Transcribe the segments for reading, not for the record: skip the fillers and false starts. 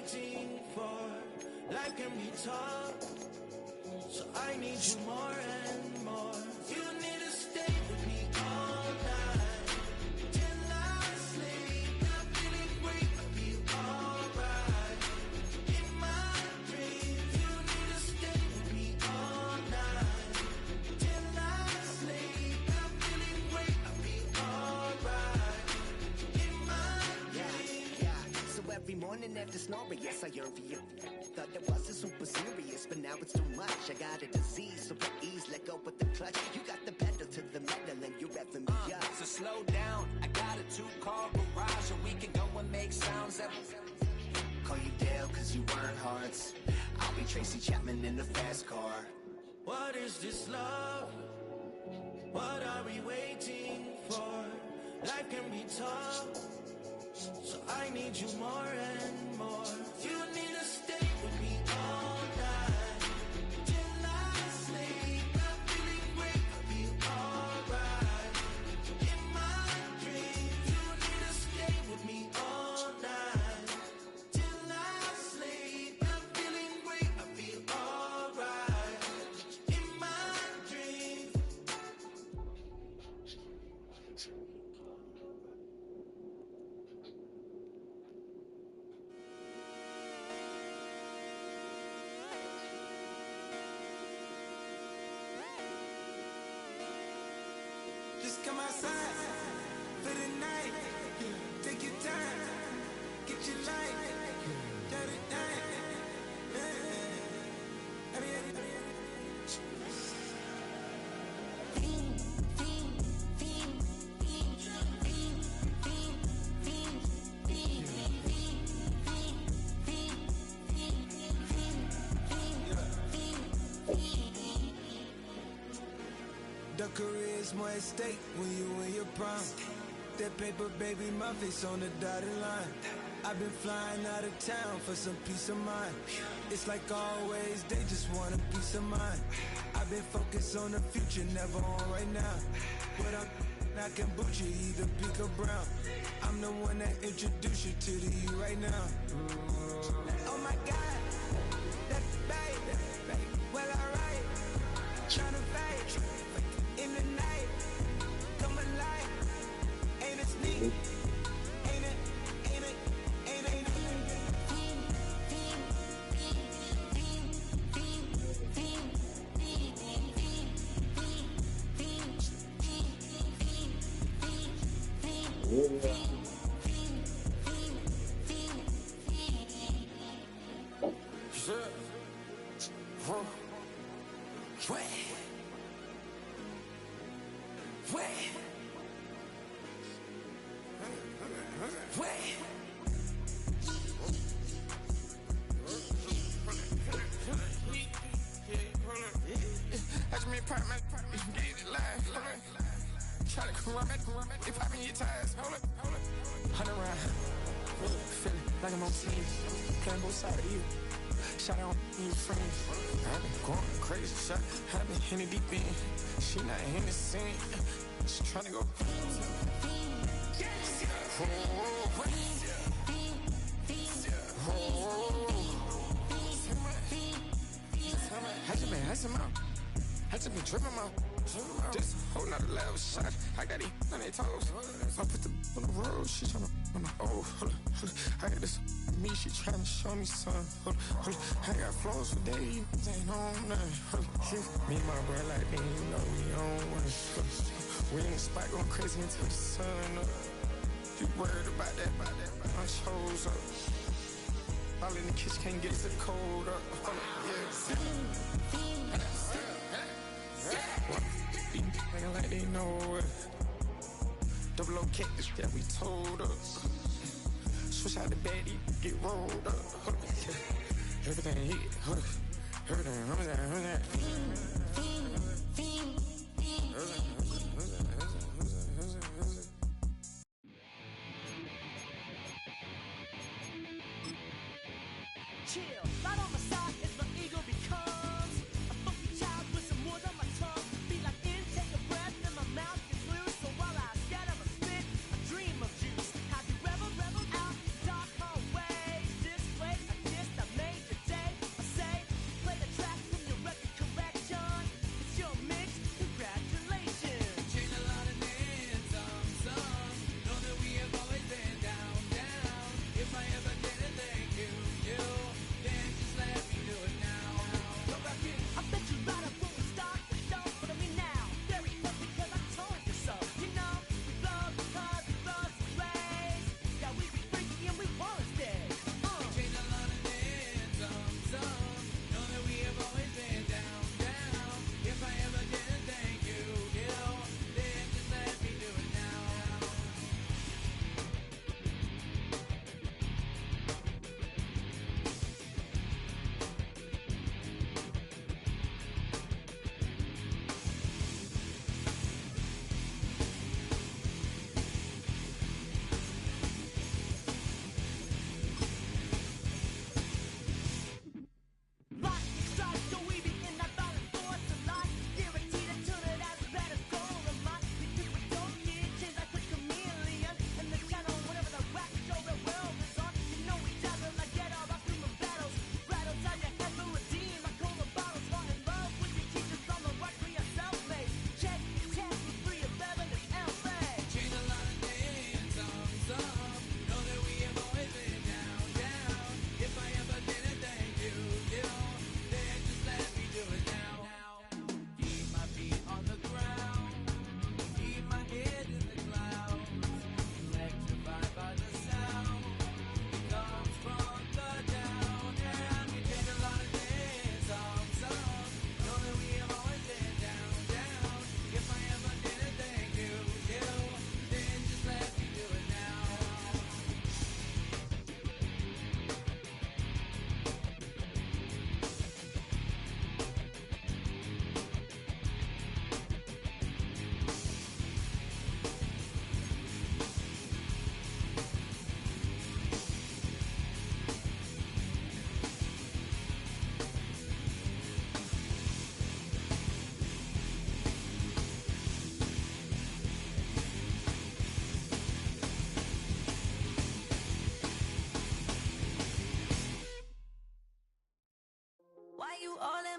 waiting for. Life can be tough, so I need you more and more. You need to stay with me all night till I sleep. I'm feeling great, I feel alright. In my dreams, you need to stay with me all night till I sleep. I'm feeling great, I feel alright. In my dreams. Yeah. So every morning after snoring, yes, I yearn for you. Thought it wasn't super serious, but now it's too much. I got a disease, so at ease, let go with the clutch. You got the pedal to the metal and you're revving me up. So slow down, I got a 2-car garage, and we can go and make sounds that Call you Dale, cause you weren't hearts. I'll be Tracy Chapman in the fast car. What is this love? What are we waiting for? Life can be tough, so I need you more and more. You need to stay with me all night till I sleep. I'm feeling great, I feel alright. In my dreams, you need to stay with me all night till I sleep. I'm feeling great, I feel alright. In my dreams. Just come outside for the night. Take your time, get your light. Get it down. The career's more at stake when you in your prime. That paper, baby, my face on the dotted line. I've been flying out of town for some peace of mind. It's like always, they just want a peace of mind. I've been focused on the future, never on right now. But I can boot you either pink or brown. I'm the one that introduced you to the you right now. Oh my God, that's babe. Well, alright, tryna fight in the night, come alive. Ain't it sneak? Ain't it? Ain't it? Ain't it? Ain't it? Like I'm on team, playing both sides of you. Shout out your friends. I've been going crazy, shot. I've been in the deep end. She not in the scene. She tryna go. I just been tripping out. Just holding out a level shot. I got it on their toes. I put the on the road. She tryna. Oh, hold up. I got this me. She tryna show me something. Hold up. I got flows for days. Ain't on nothing. Me and my bro like me, you know we on one. We in the spot going crazy until the sun up. You worried about that? My chose up. All in the kitchen can't get the cold up. Be acting like they know it. Double O cactus that we told us. Switch out the baddie, get rolled up. Everything hit, everything. Chill, right on my side is the eagle becomes a funky child with some wood on my tongue. Be like in, take a breath, and my mouth gets loose. So while I scatter a spit, I dream of juice. Have you ever out dark hallways? This place I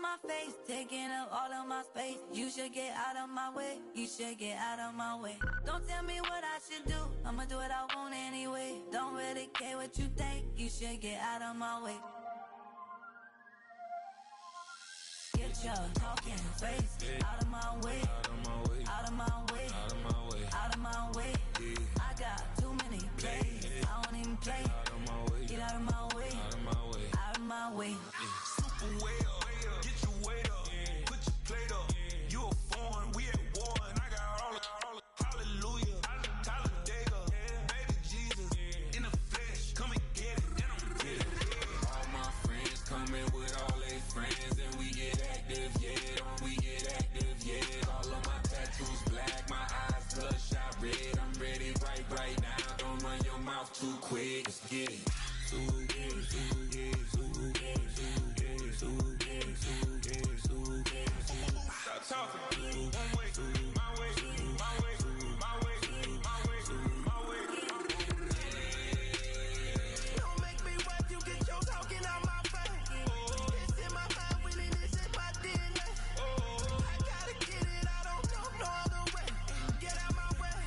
my face, taking up all of my space. You should get out of my way, you should get out of my way. Don't tell me what I should do, I'ma do what I want anyway. Don't really care what you think, you should get out of my way. Get your talking face out of my way, out of my way, out of my way, out of my way. I got too many plays, I don't even play. Get out of my way, out of my way, out of my way. Super way up, get your weight up, put your plate up. You a foreign, we at war, and I got all the hallelujah, Talladega, baby Jesus, in the flesh, come and get it, and I'm with it. All my friends coming with all their friends, and we get active, yeah, we get active, yeah. All of my tattoos black, my eyes bloodshot red. I'm ready right now, don't run your mouth too quick, let's get it. Stop talking. One way, my way, my way, my way, my way, my way. Don't make me wet, you get your talking out my face. It's in my mind, winning this in my DNA. I gotta get it, I don't know no other way. Get out my way.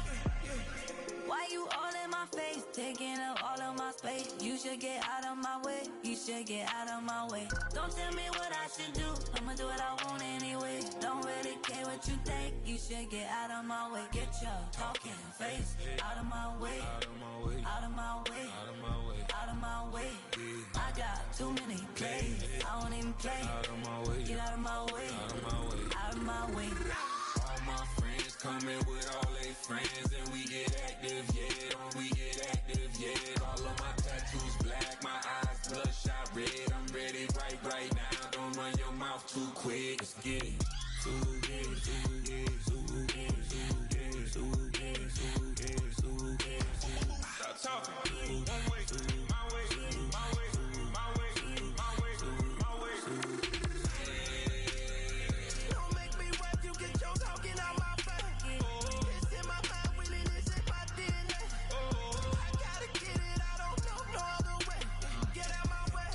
Why you all in my face, taking up all of my space? You should get out of my way, you should get out of my way. Don't tell me what I should do, I'ma do what I want anyway. Don't really care what you think, you should get out of my way. Get your talking face out of my way, out of my way, out of my way, out of my way, out of my way. I got too many plays, I don't even play. Get out of my way, out of my way, out of my way. All my friends coming with all their friends, and we get active, yeah, we get active, yeah. All of my tattoos black, my eyes bloodshot red. I'm ready right now, don't run your mouth too quick, let's get it. Stop talking. One way, my way, my way, my way, my way, my way. Don't make me wet, you get your talking out my face. It's in my mind, winning this in my DNA. I gotta get it, I don't know no other way. Get out my way.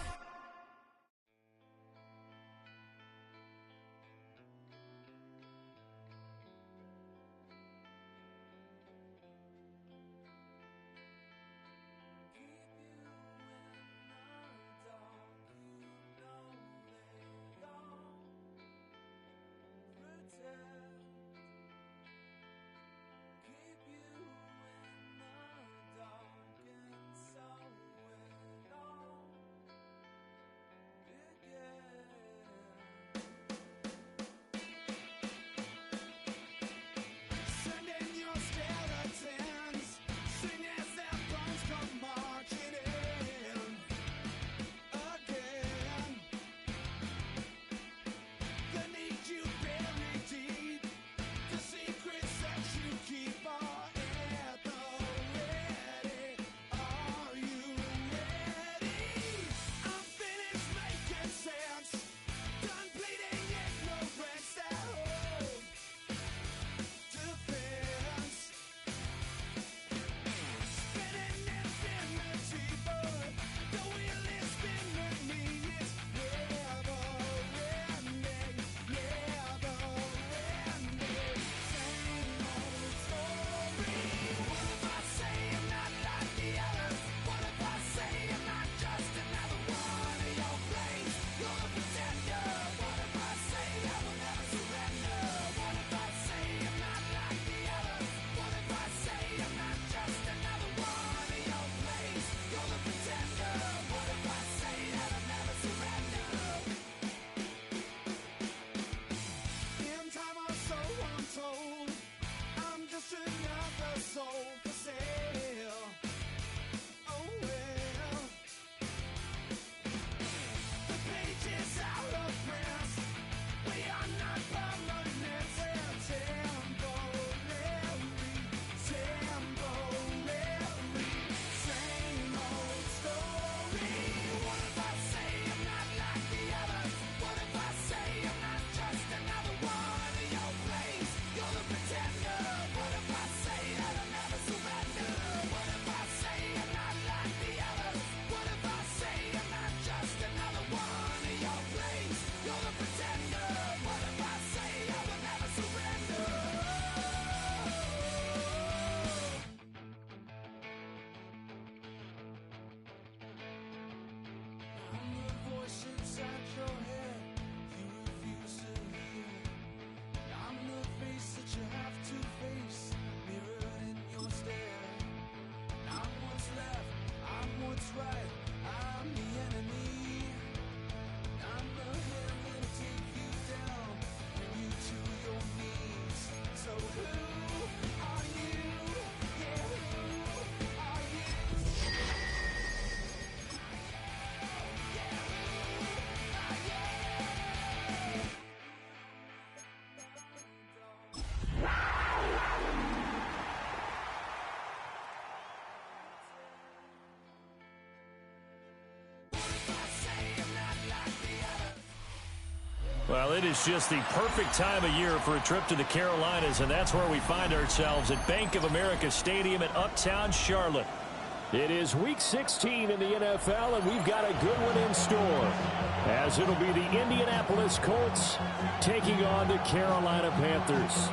Well, it is just the perfect time of year for a trip to the Carolinas, and that's where we find ourselves at Bank of America Stadium in Uptown Charlotte. It is Week 16 in the NFL, and we've got a good one in store, as it'll be the Indianapolis Colts taking on the Carolina Panthers.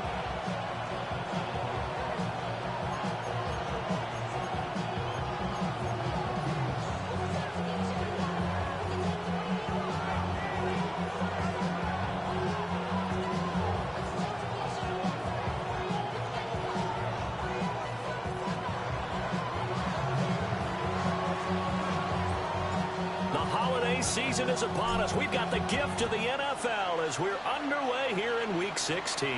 Season is upon us. We've got the gift of the NFL as we're underway here in Week 16.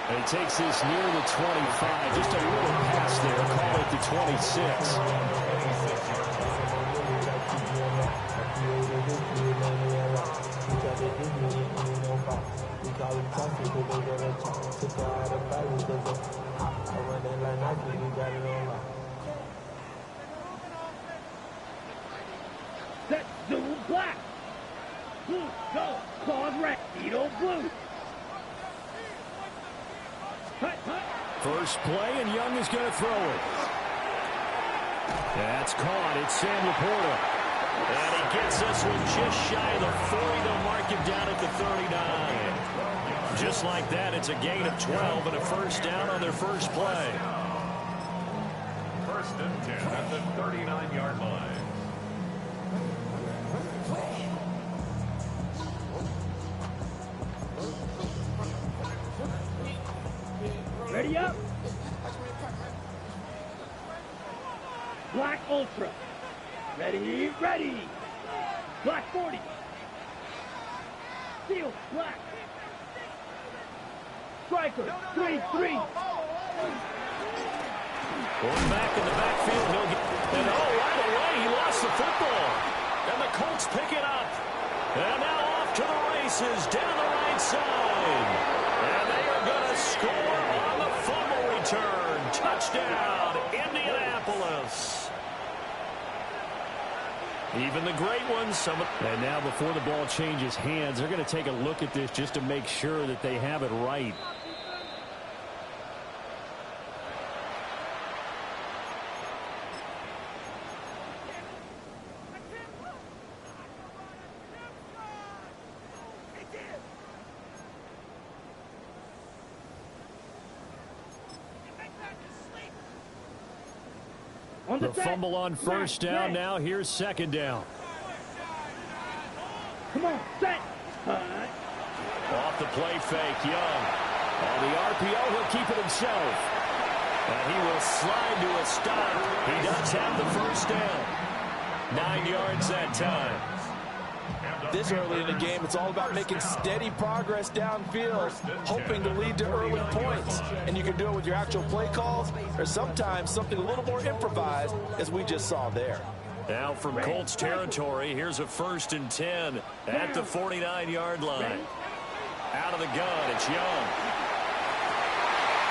And he takes this near the 25. Just a little pass there. Call it the 26. Set, zoom, black. Blue, go. Claws red. Edo blue. First play, and Young is going to throw it. That's caught. It's Sam Laporta. And he gets this one just shy of the 40. They'll mark him down at the 39. Just like that, it's a gain of 12 and a first down on their first play. First and 10 at the 39-yard line. Ready up. Black Ultra. Ready, ready. Black 40. Steel, black. Striker, 3-3. Going back in the backfield. He'll get, and right away, he lost the football. And the Colts pick it up. And now off to the races down the right side. And they are going to score on the fumble return. Touchdown, Indianapolis. Even the great ones. And now before the ball changes hands, they're going to take a look at this just to make sure that they have it right. The fumble on first down. Now here's second down. Come on, set. Off the play fake, Young. On the RPO, he'll keep it himself. And he will slide to a stop. He does have the first down. 9 yards that time. This early in the game, it's all about making steady progress downfield, hoping to lead to early points. And you can do it with your actual play calls, or sometimes something a little more improvised, as we just saw there. Now from Colts territory, here's a 1st and 10 at the 49-yard line. Out of the gun, it's Young.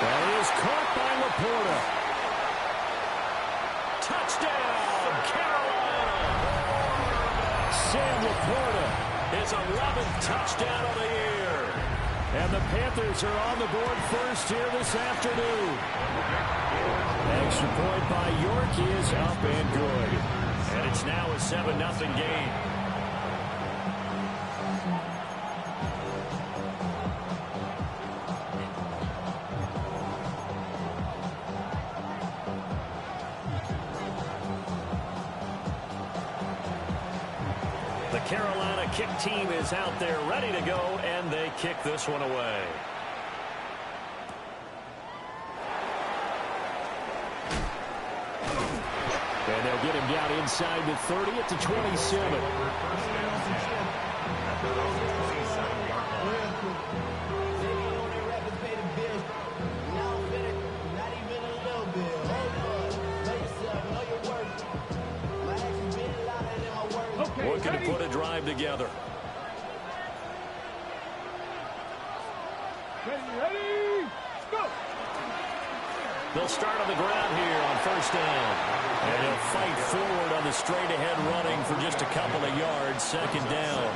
That is caught by Laporta. Touchdown, Carolina! Sam Laporta, his 11th touchdown of the year. And the Panthers are on the board first here this afternoon. Extra point by York is up and good. And it's now a 7-0 game. The Carolina kick team is out there ready to go, and they kick this one away. And they'll get him down inside the 30 at the 27. Looking to put a drive together. Ready, go! They'll start on the ground here on first down. And he'll fight forward on the straight-ahead running for just a couple of yards, second down.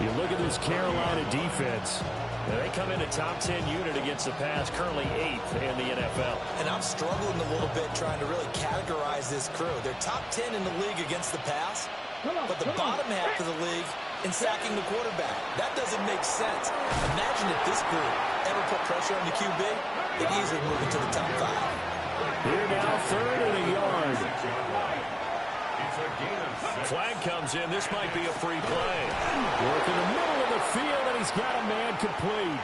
You look at this Carolina defense. They come in a top 10 unit against the pass, currently 8th in the NFL. And I'm struggling a little bit trying to really categorize this crew. They're top 10 in the league against the pass, but the bottom half of the league in sacking the quarterback. That doesn't make sense. Imagine if this group ever put pressure on the QB, they'd easily move into the top 5. Here now, 3rd and a yard. Flag comes in. This might be a free play. Work in the middle of the field, and he's got a man complete.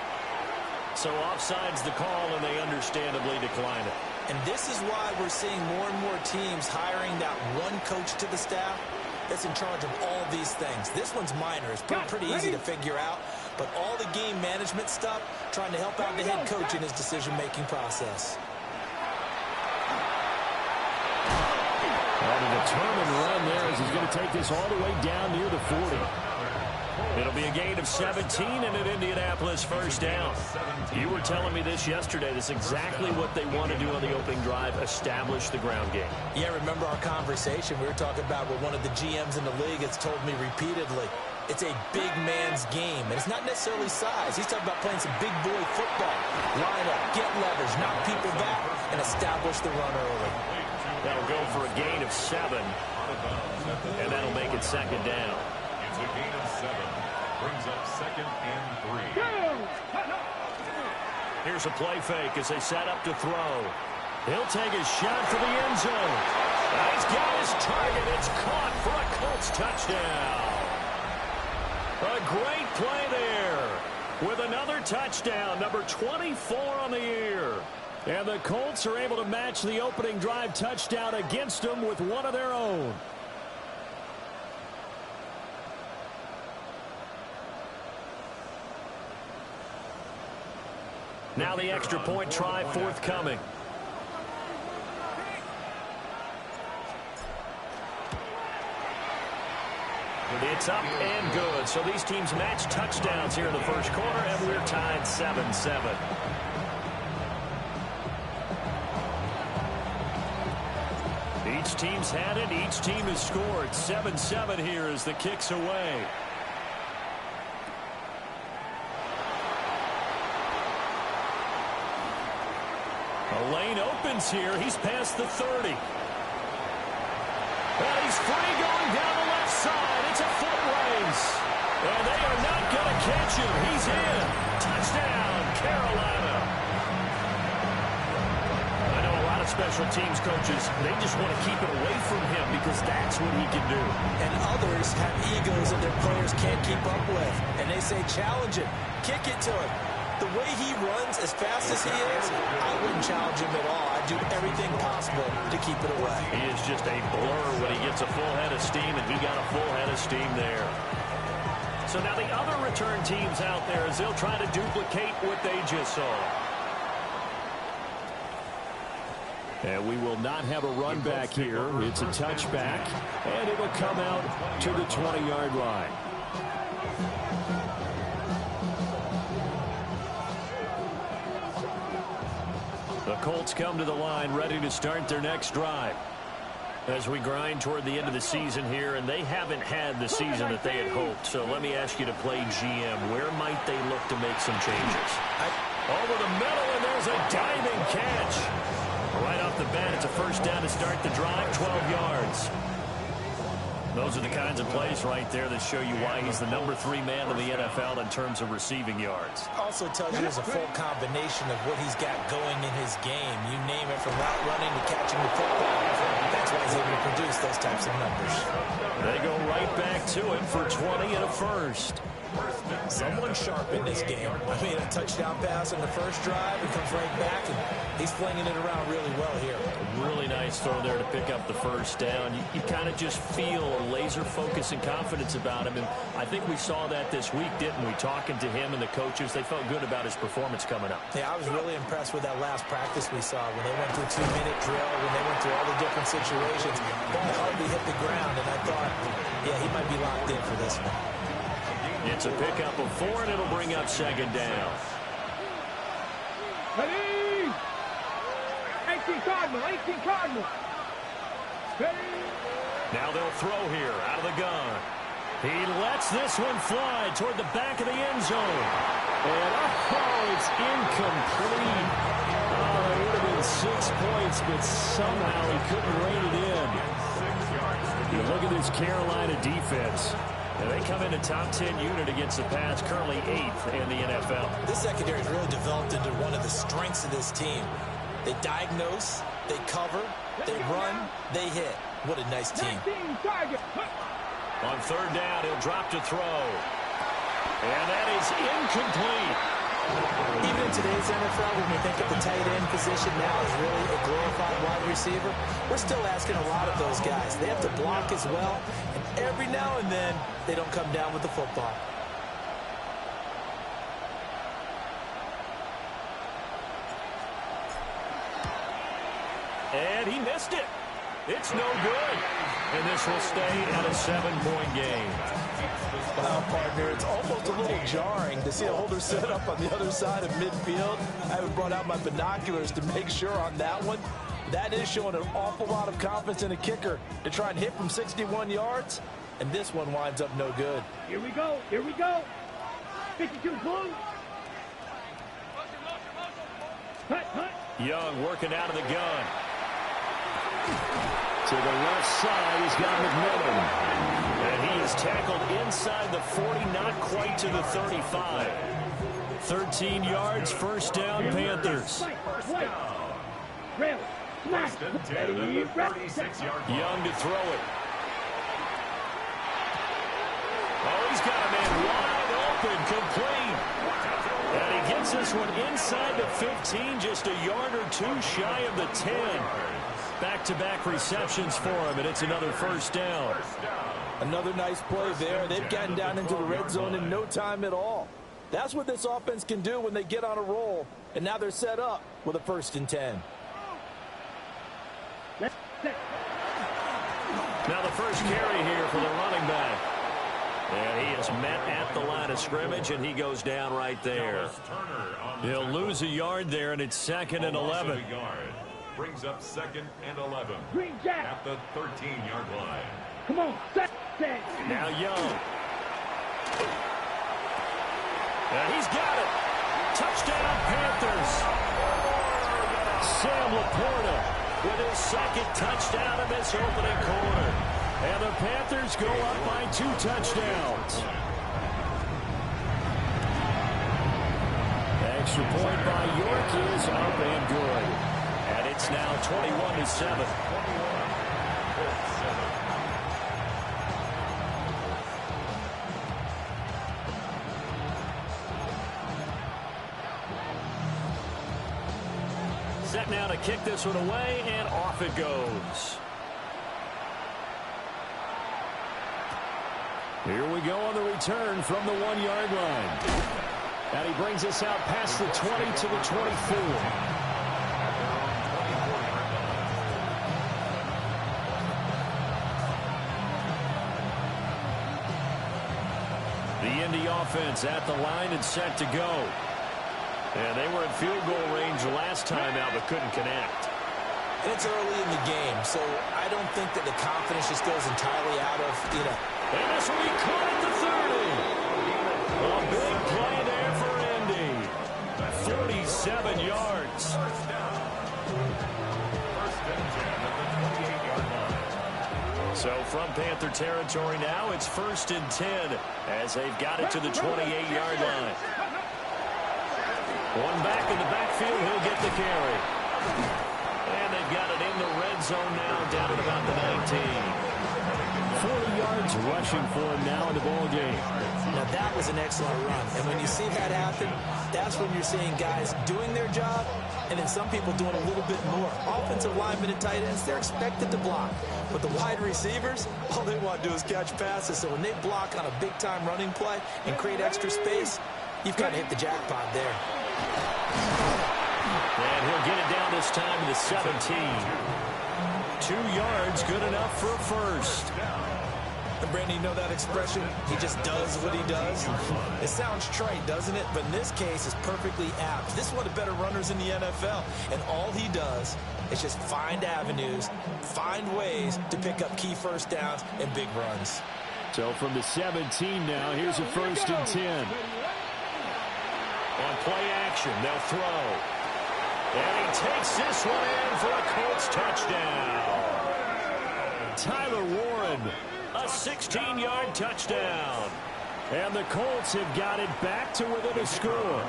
So offside's the call, and they understandably decline it. And this is why we're seeing more and more teams hiring that one coach to the staff that's in charge of all these things. This one's minor. It's pretty easy to figure out. But all the game management stuff, trying to help out the head coach in his decision-making process. And a determined run there as he's going to take this all the way down near the 40. It'll be a gain of 17 and an Indianapolis first down. You were telling me this yesterday. This is exactly what they want to do on the opening drive, establish the ground game. Yeah, remember our conversation? We were talking about what one of the GMs in the league has told me repeatedly. It's a big man's game, and it's not necessarily size. He's talking about playing some big boy football. Line up, get leverage, knock people back, and establish the run early. That'll go for a gain of 7, and that'll make it second down. It's a gain of 7. Brings up 2nd and 3. Here's a play fake as they set up to throw. He'll take a shot for the end zone. He's got his target. It's caught for a Colts touchdown. A great play there with another touchdown, number 24 on the year. And the Colts are able to match the opening drive touchdown against them with one of their own. Now the extra point try forthcoming. It's up and good. So these teams match touchdowns here in the first quarter, and we're tied 7-7. Each team's had it. Each team has scored. 7-7 here as the kick's away. A lane opens here. He's past the 30. And he's free going down the left side. It's a foot race. And they are not going to catch him. He's in. Touchdown, Carolina. I know a lot of special teams coaches, they just want to keep it away from him because that's what he can do. And others have egos that their players can't keep up with. And they say, challenge him. Kick it to him. The way he runs as fast as he is, I wouldn't challenge him at all. I'd do everything possible to keep it away. He is just a blur when he gets a full head of steam, and he got a full head of steam there. So now the other return teams out there as they'll try to duplicate what they just saw. And we will not have a run back here. It's a touchback, and it will come out to the 20-yard line. The Colts come to the line ready to start their next drive. As we grind toward the end of the season here, and they haven't had the season that they had hoped. So let me ask you to play GM. Where might they look to make some changes? Over the middle, and there's a diving catch. Right off the bat, it's a first down to start the drive, 12 yards. Those are the kinds of plays right there that show you why he's the number 3 man in the NFL in terms of receiving yards. Also tells you there's a full combination of what he's got going in his game. You name it, from route running to catching the football. That's why he's able to produce those types of numbers. They go right back to him for 20 and a first. Someone sharp in this game. I mean, a touchdown pass on the first drive, and comes right back, and he's flinging it around really well here. Really nice throw there to pick up the first down. You kind of just feel a laser focus and confidence about him, and I think we saw that this week, didn't we? Talking to him and the coaches, they felt good about his performance coming up. Yeah, I was really impressed with that last practice we saw when they went through 2-minute drill, when they went through all the different situations. Ball hardly hit the ground, and I thought, yeah, he might be locked in for this one. It's a pickup of 4, and it'll bring up second down. Now they'll throw here out of the gun. He lets this one fly toward the back of the end zone. And it's incomplete. It would have been 6 points, but somehow he couldn't rein it in. You look at this Carolina defense. And they come in a top 10 unit against the pass, currently 8th in the NFL. This secondary has really developed into one of the strengths of this team. They diagnose, they cover, they run, they hit. What a nice team. On third down, he'll drop to throw. And that is incomplete. Even in today's NFL, when we think of the tight end position now as really a glorified wide receiver, we're still asking a lot of those guys. They have to block as well, and every now and then, they don't come down with the football. And he missed it. It's no good. And this will stay at a 7-point game. Wow, partner, it's almost a little jarring to see a holder set up on the other side of midfield. I haven't brought out my binoculars to make sure on that one. That is showing an awful lot of confidence in a kicker to try and hit from 61 yards. And this one winds up no good. Here we go. 52 blue. Hut. Young working out of the gun. To the left side, he's got McMillan. And he is tackled inside the 40, not quite to the 35. 13 yards, first down, Panthers. Young to throw it. Oh, he's got a man wide open, complete. And he gets this one inside the 15, just a yard or two shy of the 10. Back-to-back receptions for him, and it's another first down. Another nice play there. They've gotten down into the red zone in no time at all. That's what this offense can do when they get on a roll, and now they're set up with a 1st and 10. Now the first carry here for the running back. And he is met at the line of scrimmage, and he goes down right there. He'll lose a yard there, and it's 2nd and 11. Brings up 2nd and 11 at the 13-yard line. Come on, set. Now Young. And he's got it. Touchdown, Panthers. Sam Laporta with his 2nd touchdown in this opening quarter. And the Panthers go up by 2 touchdowns. Extra point by York is up and good. And it's now 21-7. Set now to kick this one away, and off it goes. Here we go on the return from the 1-yard line. And he brings us out past the 20 to the 24. The Indy offense at the line and set to go. And they were in field goal range last time out, but couldn't connect. It's early in the game, so I don't think that the confidence just goes entirely out of, And this will be caught at the 30. A big play there for Indy. 47 yards. So from Panther territory now, it's 1st and 10 as they've got it to the 28-yard line. One back in the backfield, he'll get the carry. And they've got it in the red zone now, down at about the 19. 40 yards rushing for him now in the ball game. Now that was an excellent run, and when you see that happen, that's when you're seeing guys doing their job, and then some people doing a little bit more. Offensive linemen and tight ends, they're expected to block, but the wide receivers, all they want to do is catch passes. So when they block on a big-time running play and create extra space, you've got to hit the jackpot there. And he'll get it down this time to the 17. 2 yards, good enough for a first. And Brandon, you know that expression? He just does what he does. It sounds trite, doesn't it? But in this case, it's perfectly apt. This is one of the better runners in the NFL. And all he does is just find avenues, find ways to pick up key first downs and big runs. So from the 17 now, here's a 1st and 10. On play action, they'll throw. And he takes this one in for a Colts touchdown. Tyler Warren, a 16-yard touchdown. And the Colts have got it back to within a score.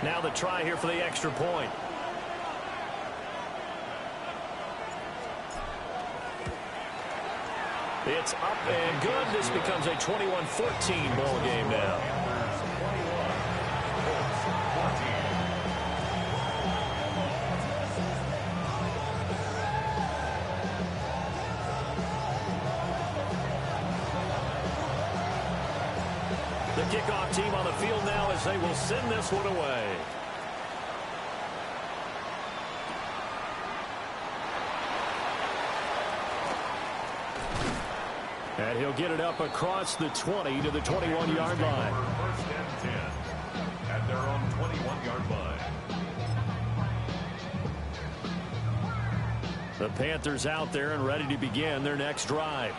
Now the try here for the extra point. It's up and good. This becomes a 21-14 ball game now. The kickoff team on the field now as they will send this one away. And he'll get it up across the 20 to the 21-yard line. 1st and 10 at their own 21-yard line. The Panthers out there and ready to begin their next drive.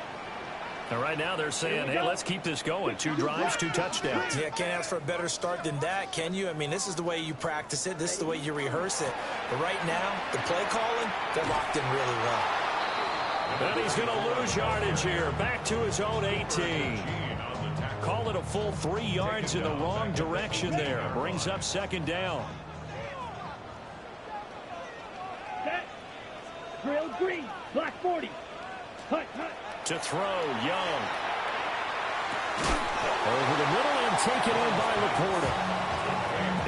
And right now they're saying, hey, let's keep this going. 2 drives, 2 touchdowns. Yeah, can't ask for a better start than that, can you? I mean, this is the way you practice it. This is the way you rehearse it. But right now, the play calling, they're locked in really well. And he's going to lose yardage here. Back to his own 18. Call it a full 3 yards in the wrong direction there. Brings up 2nd down. Set. Drill green. Black 40. Hut. To throw, Young. Over the middle and taken in by Laporta.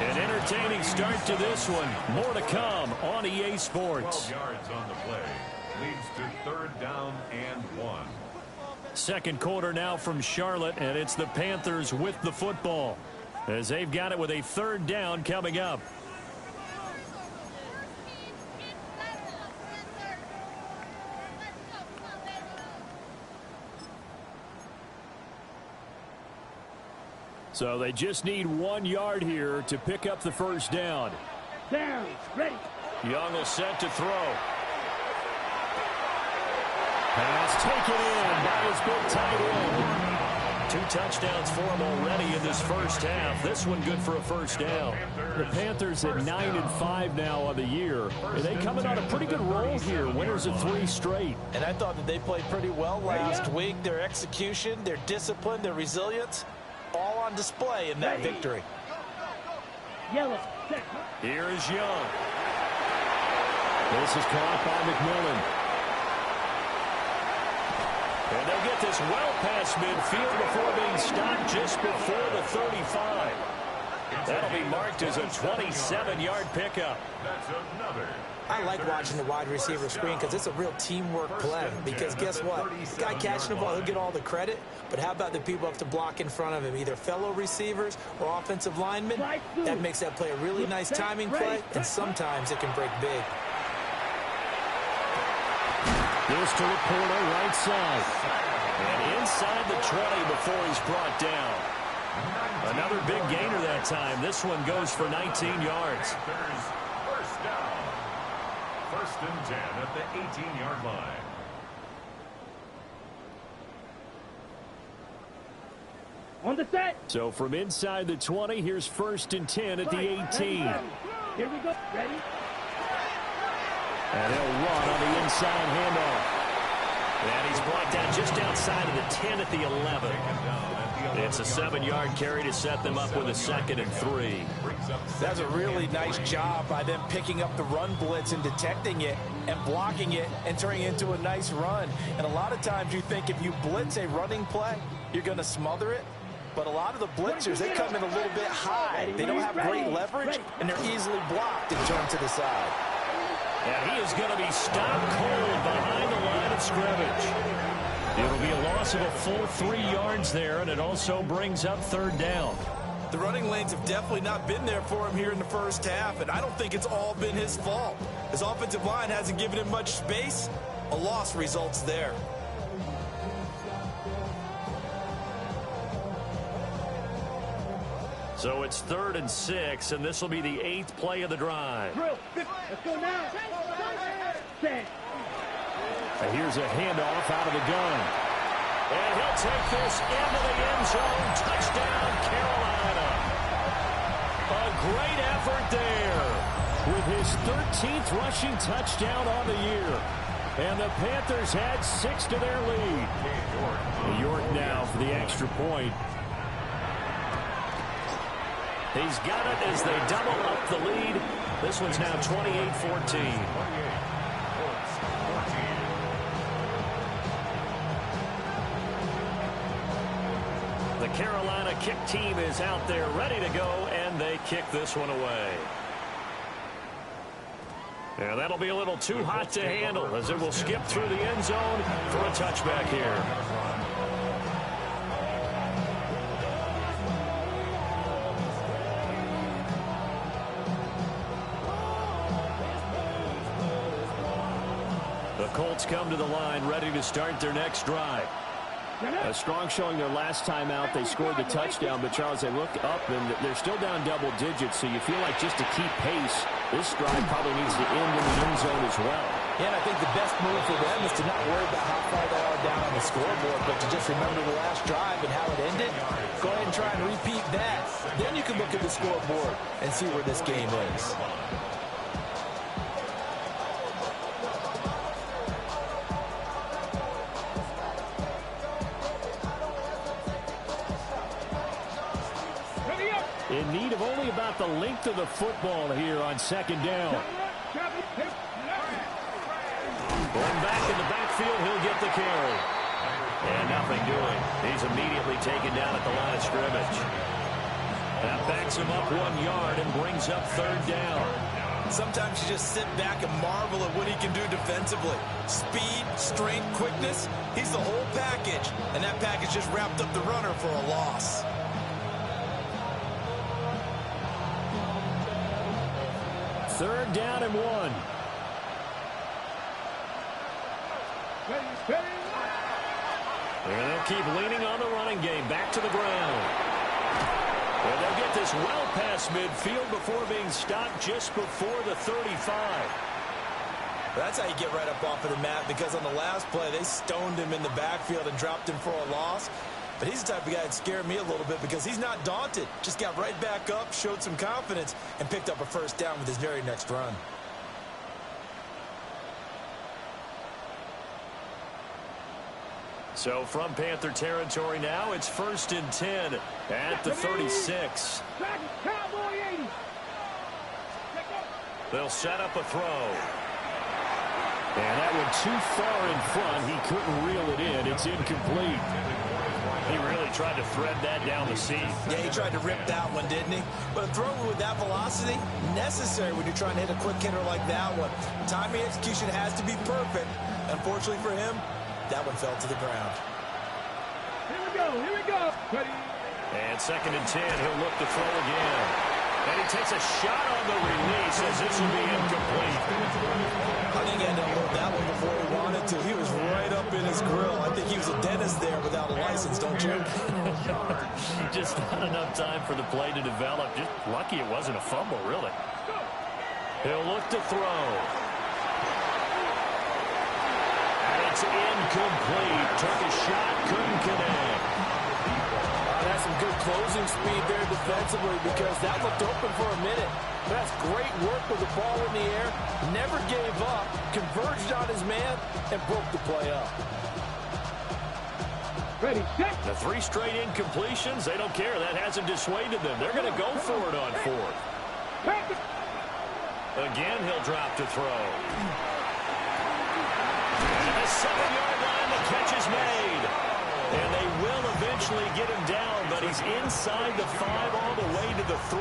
An entertaining start to this one. More to come on EA Sports. 12 yards on the play. Leads to 3rd down and 1. 2nd quarter now from Charlotte, and it's the Panthers with the football as they've got it with a 3rd down coming up. So they just need 1 yard here to pick up the 1st down. Down. Ready. Young is set to throw. Pass taken in by his big tight end. 2 touchdowns for him already in this first half. This one good for a 1st down. The Panthers at 9-5 now on the year. And they coming on a pretty good roll here. Winners of 3 straight. And I thought that they played pretty well last week. Their execution, their discipline, their resilience, all on display in that victory. Yellow. Set. Here is Young. This is caught by McMillan. And they'll get this well past midfield before being stopped just before the 35. That'll be marked as a 27-yard pickup. That's another. I like watching the wide receiver screen because it's a real teamwork play. Because guess what? The guy catching the ball, he'll get all the credit. But how about the people up to block in front of him, either fellow receivers or offensive linemen? That makes that play a really nice timing play, and sometimes it can break big. This to Laporta, right side. And inside the 20 before he's brought down. Another big gainer that time. This one goes for 19 yards. 1st down. 1st and 10 at the 18-yard line. On the set. So from inside the 20, here's 1st and 10 at the 18. Here we go. Ready. And he'll run on the inside handoff. And he's brought down just outside of the 10 at the 11. It's a 7-yard carry to set them up with a 2nd and 3. That's a really nice job by them picking up the run blitz and detecting it and blocking it and turning it into a nice run. And a lot of times you think if you blitz a running play, you're going to smother it. But a lot of the blitzers, they come in a little bit high. They don't have great leverage, and they're easily blocked and turned to the side. And he is going to be stopped cold behind the line of scrimmage. It'll be a loss of a full 3 yards there, and it also brings up 3rd down. The running lanes have definitely not been there for him here in the first half, and I don't think it's all been his fault. His offensive line hasn't given him much space. A loss results there. So it's 3rd and 6, and this will be the 8th play of the drive. Let's go now. And here's a handoff out of the gun. And he'll take this into the end zone. Touchdown, Carolina. A great effort there with his 13th rushing touchdown on the year. And the Panthers had 6 to their lead. New York now for the extra point. He's got it as they double up the lead. This one's now 28-14. The Carolina kick team is out there ready to go, and they kick this one away. And that'll be a little too hot to handle as it will skip through the end zone for a touchback here. The Colts come to the line ready to start their next drive. A strong showing their last time out. They scored the touchdown, but Charles, they look up and they're still down double digits, so you feel like just to keep pace, this drive probably needs to end in the end zone as well. Yeah, and I think the best move for them is to not worry about how far they are down on the scoreboard, but to just remember the last drive and how it ended. Go ahead and try and repeat that. Then you can look at the scoreboard and see where this game is. In need of only about the length of the football here on 2nd down. Going back in the backfield, he'll get the carry. And nothing doing. He's immediately taken down at the line of scrimmage. That backs him up 1 yard and brings up 3rd down. Sometimes you just sit back and marvel at what he can do defensively. Speed, strength, quickness. He's the whole package. And that package just wrapped up the runner for a loss. Third down and 1. And they'll keep leaning on the running game. Back to the ground. And they'll get this well past midfield before being stopped just before the 35. That's how you get right up off of the mat, because on the last play, they stoned him in the backfield and dropped him for a loss. But he's the type of guy that scared me a little bit because he's not daunted. Just got right back up, showed some confidence, and picked up a 1st down with his very next run. So from Panther territory now, it's 1st and 10 at the 36. They'll set up a throw. And that one too far in front. He couldn't reel it in. It's incomplete. He really tried to thread that down the seam. Yeah, he tried to rip that one, didn't he? But a throw with that velocity, necessary when you're trying to hit a quick hitter like that one. Timing execution has to be perfect. Unfortunately for him, that one fell to the ground. Here we go. Ready. And 2nd and 10, he'll look to throw again. And he takes a shot on the release as this will be incomplete. I think he had to unload that one before he wanted to. He was right up in his grill. I think he was a dentist there without a license, don't you? Just not enough time for the play to develop. Just lucky it wasn't a fumble, really. He'll look to throw. And it's incomplete. Took a shot, couldn't connect. That's some good closing speed there defensively, because that looked open for a minute. That's great work with the ball in the air. Never gave up, converged on his man, and broke the play up. Ready, set. The 3 straight incompletions, they don't care. That hasn't dissuaded them. They're going to go for it on 4th. Again, he'll drop to throw. And the 7-yard line, the catch is made. And they will eventually get him down, but he's inside the 5 all the way to the 3.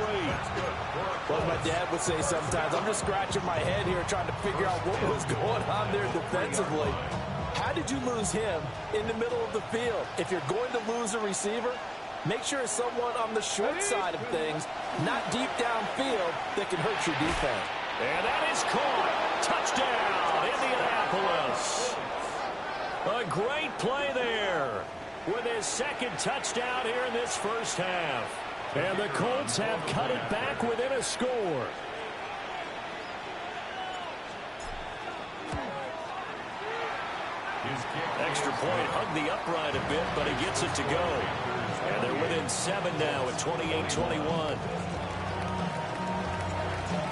Well, my dad would say sometimes, I'm just scratching my head here trying to figure out what was going on there defensively. How did you lose him in the middle of the field? If you're going to lose a receiver, make sure it's someone on the short side of things, not deep downfield, that can hurt your defense. And that is caught. Touchdown, Indianapolis. A great play there with his 2nd touchdown here in this 1st half. And the Colts have cut it back within a score. Extra point hugged the upright a bit, but he gets it to go. And they're within 7 now at 28-21.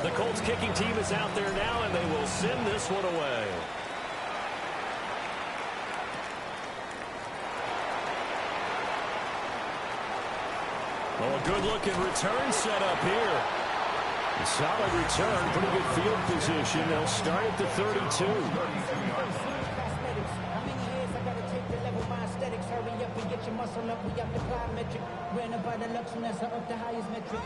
The Colts kicking team is out there now, and they will send this one away. Oh, a good-looking return set up here. A solid return, pretty good field position. They'll start at the 32.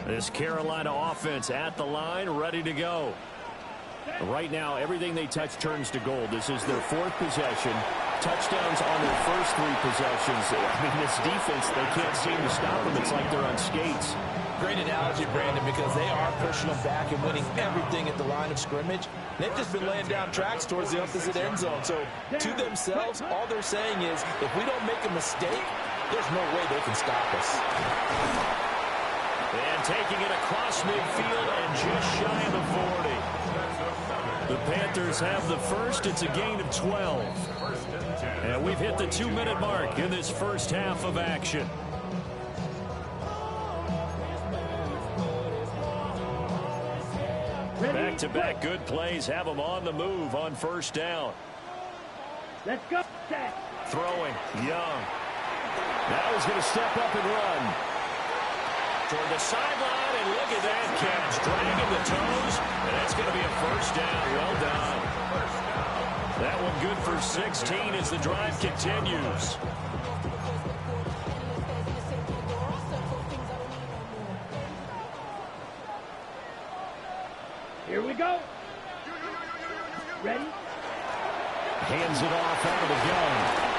This Carolina offense at the line, ready to go. Right now, everything they touch turns to gold. This is their 4th possession. Touchdowns on their first 3 possessions. I mean, this defense, they can't seem to stop them. It's like they're on skates. Great analogy, Brandon, because they are pushing them back and winning everything at the line of scrimmage. They've just been laying down tracks towards the opposite end zone. So, to themselves, all they're saying is, if we don't make a mistake, there's no way they can stop us. And taking it across midfield and just shy of the 40. The Panthers have the first. It's a gain of 12. And we've hit the 2-minute mark in this first half of action. Back-to-back good plays have them on the move on first down. Let's go. Throwing, Young. Now he's going to step up and run. Toward the sideline, and look at that catch. Dragging the toes, and that's going to be a first down. Well done. That one good for 16 as the drive continues. Here we go. Ready? Hands it off out of the gun.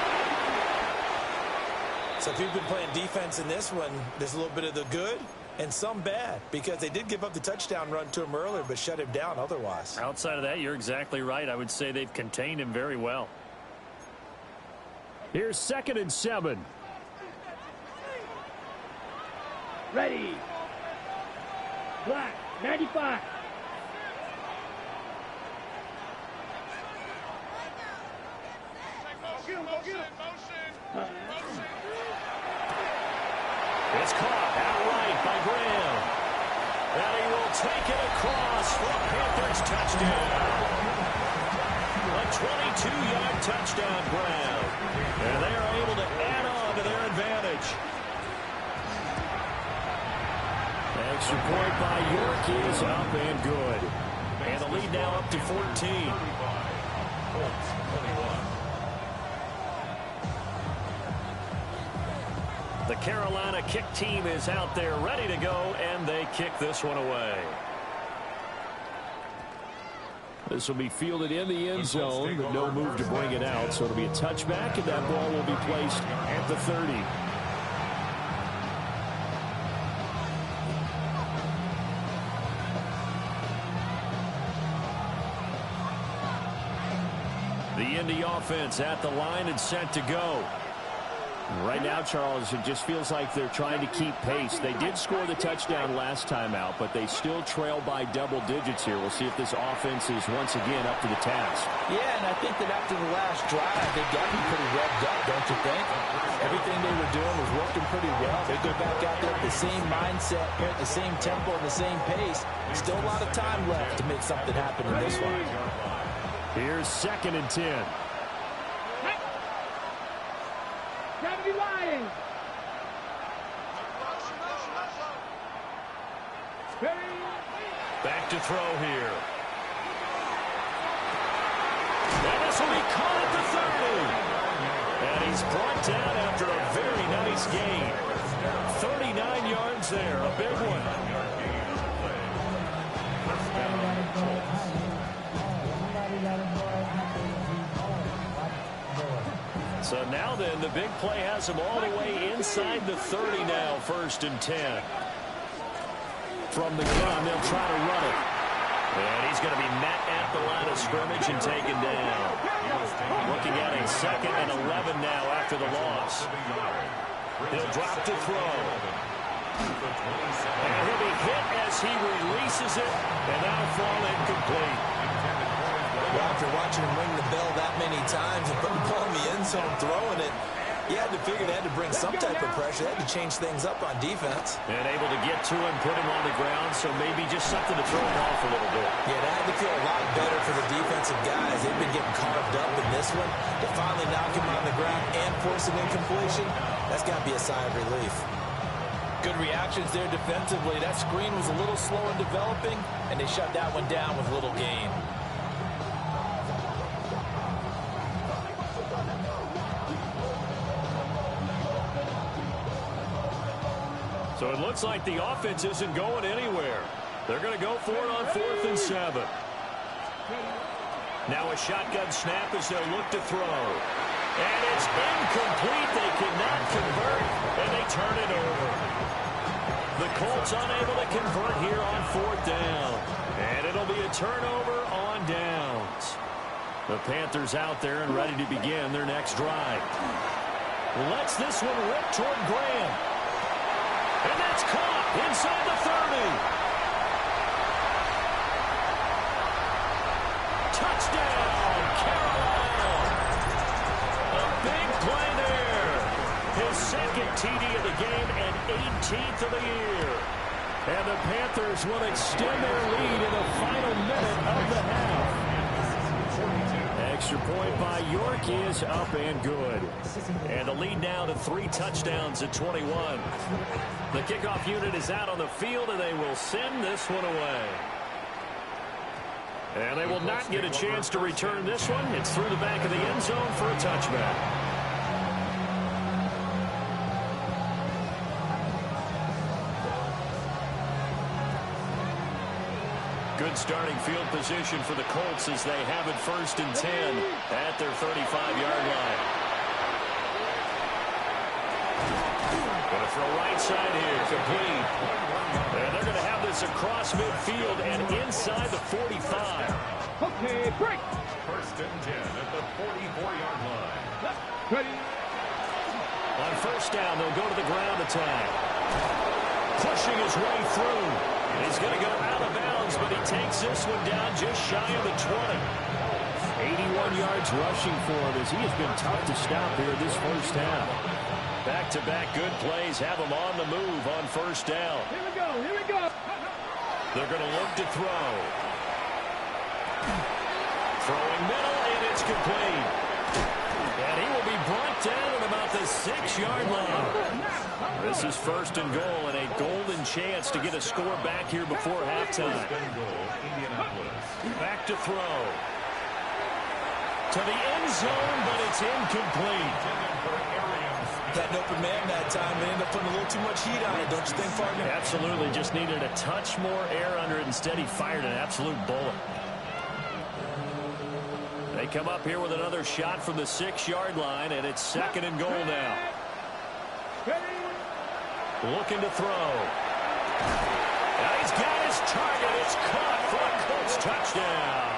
So if you've been playing defense in this one, there's a little bit of the good and some bad, because they did give up the touchdown run to him earlier but shut him down otherwise. Outside of that, you're exactly right. I would say they've contained him very well. Here's 2nd and 7. Ready. Black, 95. It's caught outright by Graham. And he will take it across for a Panthers touchdown. A 22-yard touchdown grab. And they are able to add on to their advantage. Extra point by York is up and good. And the lead now up to 14. The Carolina kick team is out there ready to go, and they kick this one away. This will be fielded in the end zone, but no move to bring it out, so it'll be a touchback, and that ball will be placed at the 30. The Indy offense at the line and set to go. Right now, Charles, it just feels like they're trying to keep pace. They did score the touchdown last time out, but they still trail by double digits here. We'll see if this offense is once again up to the task. Yeah, and I think that after the last drive, they got me pretty revved up, don't you think? Everything they were doing was working pretty well. They go back out there with the same mindset, at the same tempo, and the same pace. Still a lot of time left to make something happen in this one. Here's 2nd and 10. Back to throw here. And this will be caught at the 30. And he's brought down after a very nice gain. 39 yards there, a big one. So now then, the big play has him all the way inside the 30 now, 1st and 10. From the gun, they'll try to run it. And he's going to be met at the line of scrimmage and taken down. Looking at a 2nd and 11 now after the loss. He'll drop to throw. And he'll be hit as he releases it, and that'll fall incomplete. Well, after watching him ring the bell that many times and putting the ball in the end zone, throwing it, you had to figure they had to bring some type of pressure. They had to change things up on defense. And able to get to him, put him on the ground, so maybe just something to throw him off a little bit. Yeah, it had to feel a lot better for the defensive guys. They've been getting carved up in this one. To finally knock him on the ground and force an incompletion, that's got to be a sigh of relief. Good reactions there defensively. That screen was a little slow in developing, and they shut that one down with little gain. So it looks like the offense isn't going anywhere. They're going to go for it on 4th and 7. Now a shotgun snap as they'll look to throw. And it's incomplete. They cannot convert, and they turn it over. The Colts unable to convert here on 4th down. And it'll be a turnover on downs. The Panthers out there and ready to begin their next drive. Lets this one rip toward Graham. And that's caught inside the 30. Touchdown, Carolina. A big play there. His second TD of the game and 18th of the year. And the Panthers will extend their lead in the final minute of the half. Extra point by York is up and good. And the lead now to 3 touchdowns at 21. The kickoff unit is out on the field, and they will send this one away. And they will not get a chance to return this one. It's through the back of the end zone for a touchback. Good starting field position for the Colts as they have it 1st and 10 at their 35-yard line. Going to throw right side here, complete. And they're going to have this across midfield and inside the 45. Okay, break. 1st and 10 at the 44-yard line. Ready. On 1st down, they'll go to the ground attack. Pushing his way through. He's going to go out of bounds, but he takes this one down just shy of the 20. 81 yards rushing for him as he has been tough to stop here this first half. Back-to-back good plays have him on the move on 1st down. Here we go, here we go. They're going to look to throw. Throwing middle, and it's complete. And he will be brought down at about the 6-yard line. This is 1st and goal, and a golden chance to get a score back here before halftime. Back to throw. To the end zone, but it's incomplete. Got an open man that time and ended up putting a little too much heat on it, don't you think, partner? Absolutely. Just needed a touch more air under it. Instead, he fired an absolute bullet. They come up here with another shot from the 6-yard line, and it's 2nd and goal now. Looking to throw. Now he's got his target. It's caught for a Colts touchdown.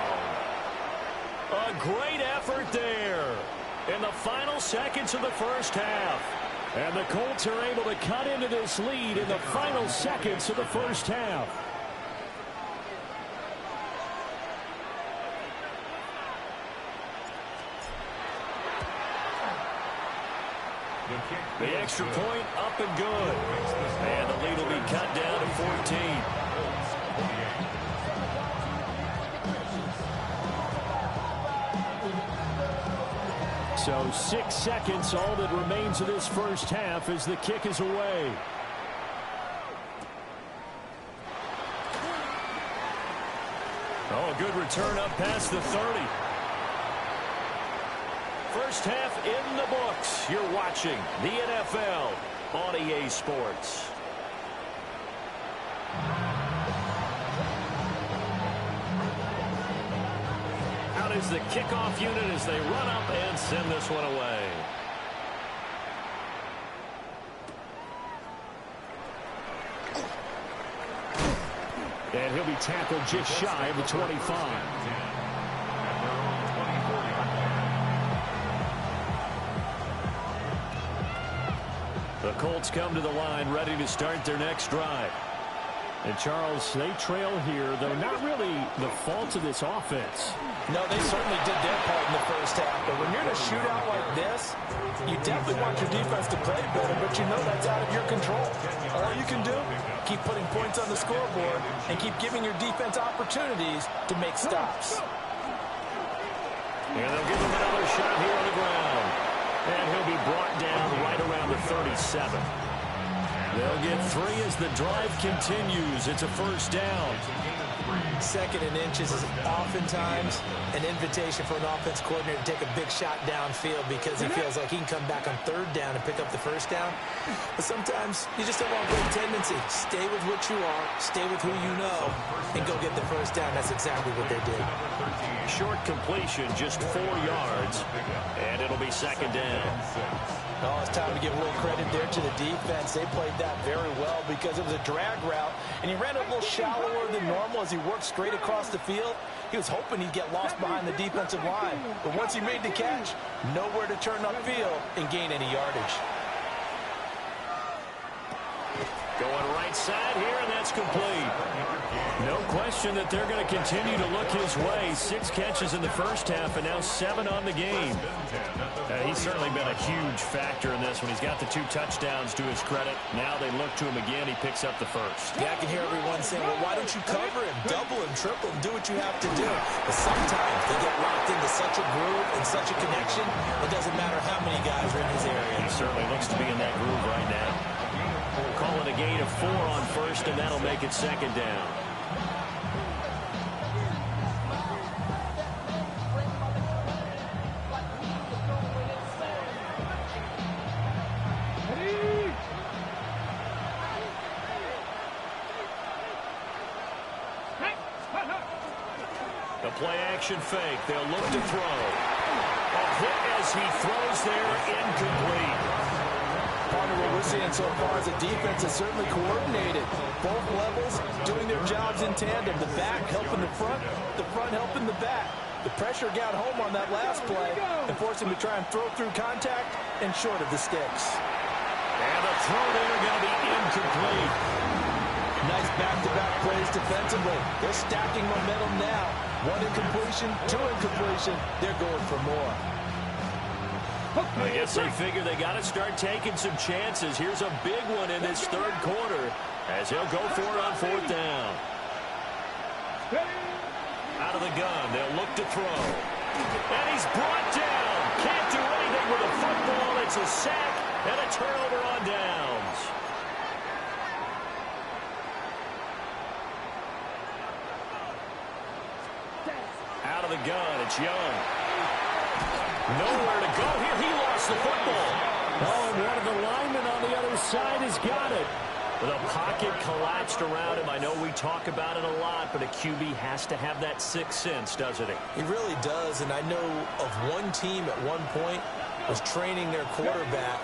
A great effort there in the final seconds of the first half. And the Colts are able to cut into this lead in the final seconds of the first half. The extra point up and good. And the lead will be cut down to 14. So 6 seconds, all that remains of this first half as the kick is away. Oh, a good return up past the 30. First half in the books. You're watching the NFL on EA Sports. Out is the kickoff unit as they run up and send this one away. And he'll be tackled just shy of the 25. The Colts come to the line ready to start their next drive. And, Charles, they trail here, though not really the fault of this offense. No, they certainly did their part in the first half. But when you're in a shootout like this, you definitely want your defense to play better, but you know that's out of your control. All you can do, keep putting points on the scoreboard and keep giving your defense opportunities to make stops. And they'll give him another shot here on the ground. And he'll be brought down right around the 37. They'll get 3 as the drive continues. It's a first down. 2nd and inches is oftentimes an invitation for an offense coordinator to take a big shot downfield because he feels like he can come back on 3rd down and pick up the first down. But sometimes you just don't want a great tendency. Stay with what you are, stay with who you know, and go get the first down. That's exactly what they did. Short completion, just 4 yards, and it'll be 2nd down. Oh, it's time to give a little credit there to the defense. They played that very well because it was a drag route, and he ran a little shallower than normal as he worked straight across the field. He was hoping he'd get lost behind the defensive line, but once he made the catch, nowhere to turn upfield and gain any yardage. Going right side here, and that's complete. No question that they're going to continue to look his way. 6 catches in the first half, and now 7 on the game. He's certainly been a huge factor in this one. He's got the 2 touchdowns to his credit. Now they look to him again. He picks up the first. Yeah, I can hear everyone saying, well, why don't you cover him, double him, triple him, do what you have to do. But sometimes they get locked into such a groove and such a connection, it doesn't matter how many guys are in his area. He certainly looks to be in that groove right now. We'll call it a gain of 4 on first, and that'll make it 2nd down. The play-action fake. They'll look to throw. A hit as he throws there, incomplete. Part of what we're seeing so far is the defense is certainly coordinated. Both levels doing their jobs in tandem. The back helping the front helping the back. The pressure got home on that last play and forced him to try and throw through contact and short of the sticks. And the throw there going to be incomplete. Nice back-to-back plays defensively. They're stacking momentum now. 1 incompletion, 2 incompletion. They're going for more. I guess they figure they got to start taking some chances. Here's a big one in this 3rd quarter as he'll go for it on 4th down. Out of the gun, they'll look to throw. And he's brought down. Can't do anything with a football. It's a sack and a turnover on downs. Out of the gun, it's Young. Nowhere to go here. He lost the football. Oh, and one of the linemen on the other side has got it. The pocket collapsed around him. I know we talk about it a lot, but a QB has to have that 6th sense, doesn't he? He really does, and I know of one team at one point was training their quarterback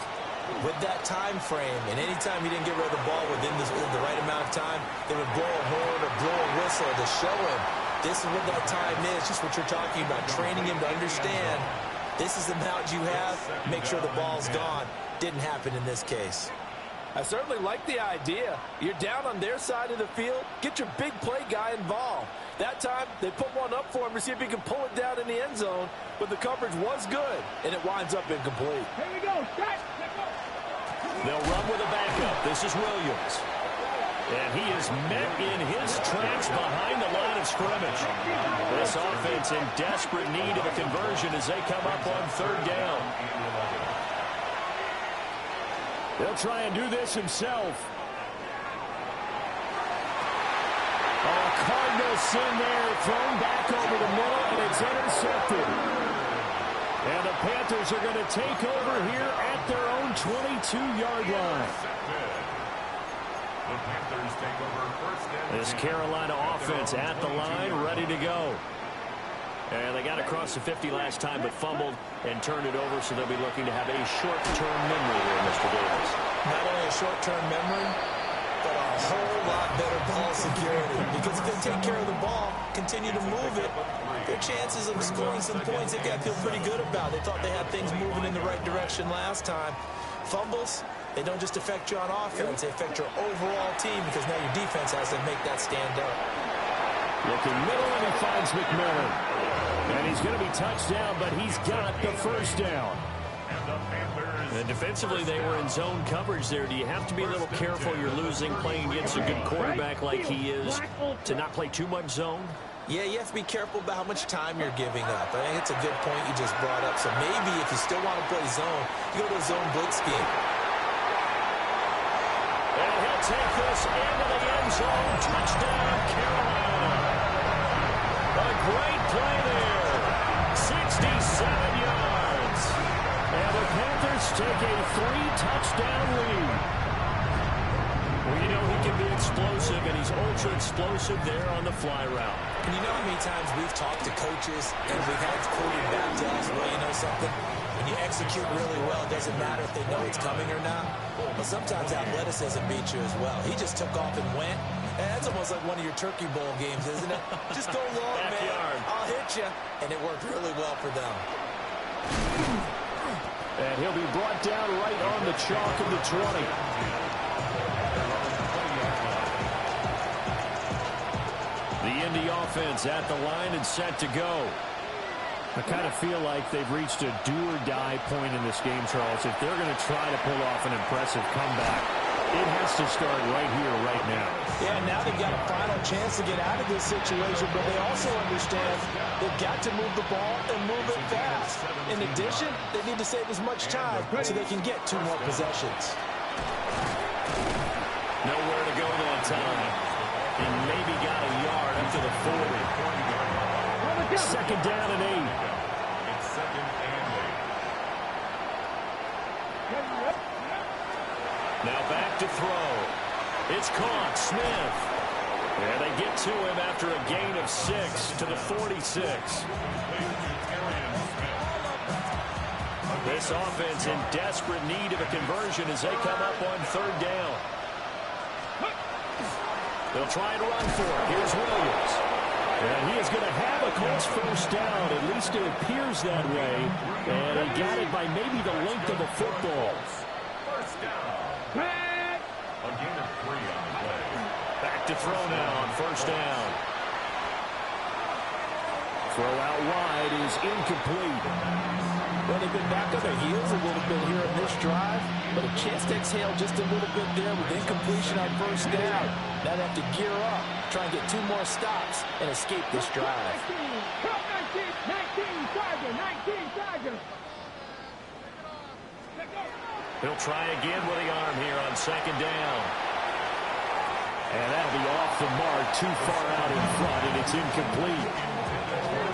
with that time frame, and anytime he didn't get rid of the ball within the right amount of time, they would blow a horn or blow a whistle to show him this is what that time is, just what you're talking about, training him to understand this is the amount you have, make sure the ball's gone. Didn't happen in this case. I certainly like the idea. You're down on their side of the field. Get your big play guy involved. That time, they put one up for him to see if he can pull it down in the end zone, but the coverage was good, and it winds up incomplete. Here we go. They'll run with a backup. This is Williams. And he is met in his tracks behind the line of scrimmage. This offense in desperate need of a conversion as they come up on 3rd down. They'll try and do this himself. Cardinal sin there, thrown back over the middle, and it's intercepted. And the Panthers are going to take over here at their own 22-yard line. The Panthers take over first and This Carolina offense at the line, ready to go. And they got across the 50 last time, but fumbled and turned it over, so they'll be looking to have a short-term memory here, Mr. Davis. Not only a short-term memory, but a whole lot better ball security. Because if they take care of the ball, continue to move it, their chances of scoring some points, they've got to feel pretty good about. They thought they had things moving in the right direction last time. Fumbles, they don't just affect you on offense, they affect your overall team because now your defense has to make that stand up. Looking middle, and he finds McMillan. And he's going to be touched down, but he's got the first down. And defensively, they were in zone coverage there. Do you have to be a little careful? You're losing playing against a good quarterback like he is to not play too much zone? Yeah, you have to be careful about how much time you're giving up. I think it's a good point you just brought up. So maybe if you still want to play zone, you go to a zone blitz scheme. And he'll take this into the end zone. Touchdown, Carolina. A great play there. 67 yards. And the Panthers take a 3-touchdown lead. Well, you know he can be explosive, and he's ultra-explosive there on the fly route. And you know how many times we've talked to coaches, and we've had quoted back to us, well, you know something? When you execute really well, it doesn't matter if they know it's coming or not. But sometimes athleticism beats you as well. He just took off and went. And that's almost like one of your Turkey Bowl games, isn't it? Just go long, man. I'll hit you. And it worked really well for them. And he'll be brought down right on the chalk of the 20. The Indy offense at the line and set to go. I kind of feel like they've reached a do-or-die point in this game, Charles. If they're going to try to pull off an impressive comeback, it has to start right here, right now. Yeah, now they've got a final chance to get out of this situation, but they also understand they've got to move the ball and move it fast. In addition, they need to save as much time so they can get 2 more possessions. Nowhere to go that time. And maybe got a yard up to the 40. Second down and 8. It's second and 8. Now back to throw. It's caught. Smith. And they get to him after a gain of 6 to the 46. This offense in desperate need of a conversion as they come up on 3rd down. They'll try and run for it. Here's Williams. And he is going to have a Colts first down. At least it appears that way. And he got it by maybe the length of a football. First down. A gain of 3 on the play. Back to throw now on 1st down. Throw out wide is incomplete. Well, they've been back on their heels a little bit here in this drive, but a chance to exhale just a little bit there with incompletion on 1st down. Now they have to gear up, try and get 2 more stops, and escape this drive. 19, He'll try again with the arm here on 2nd down. And that'll be off the mark, too far out in front, and it's incomplete.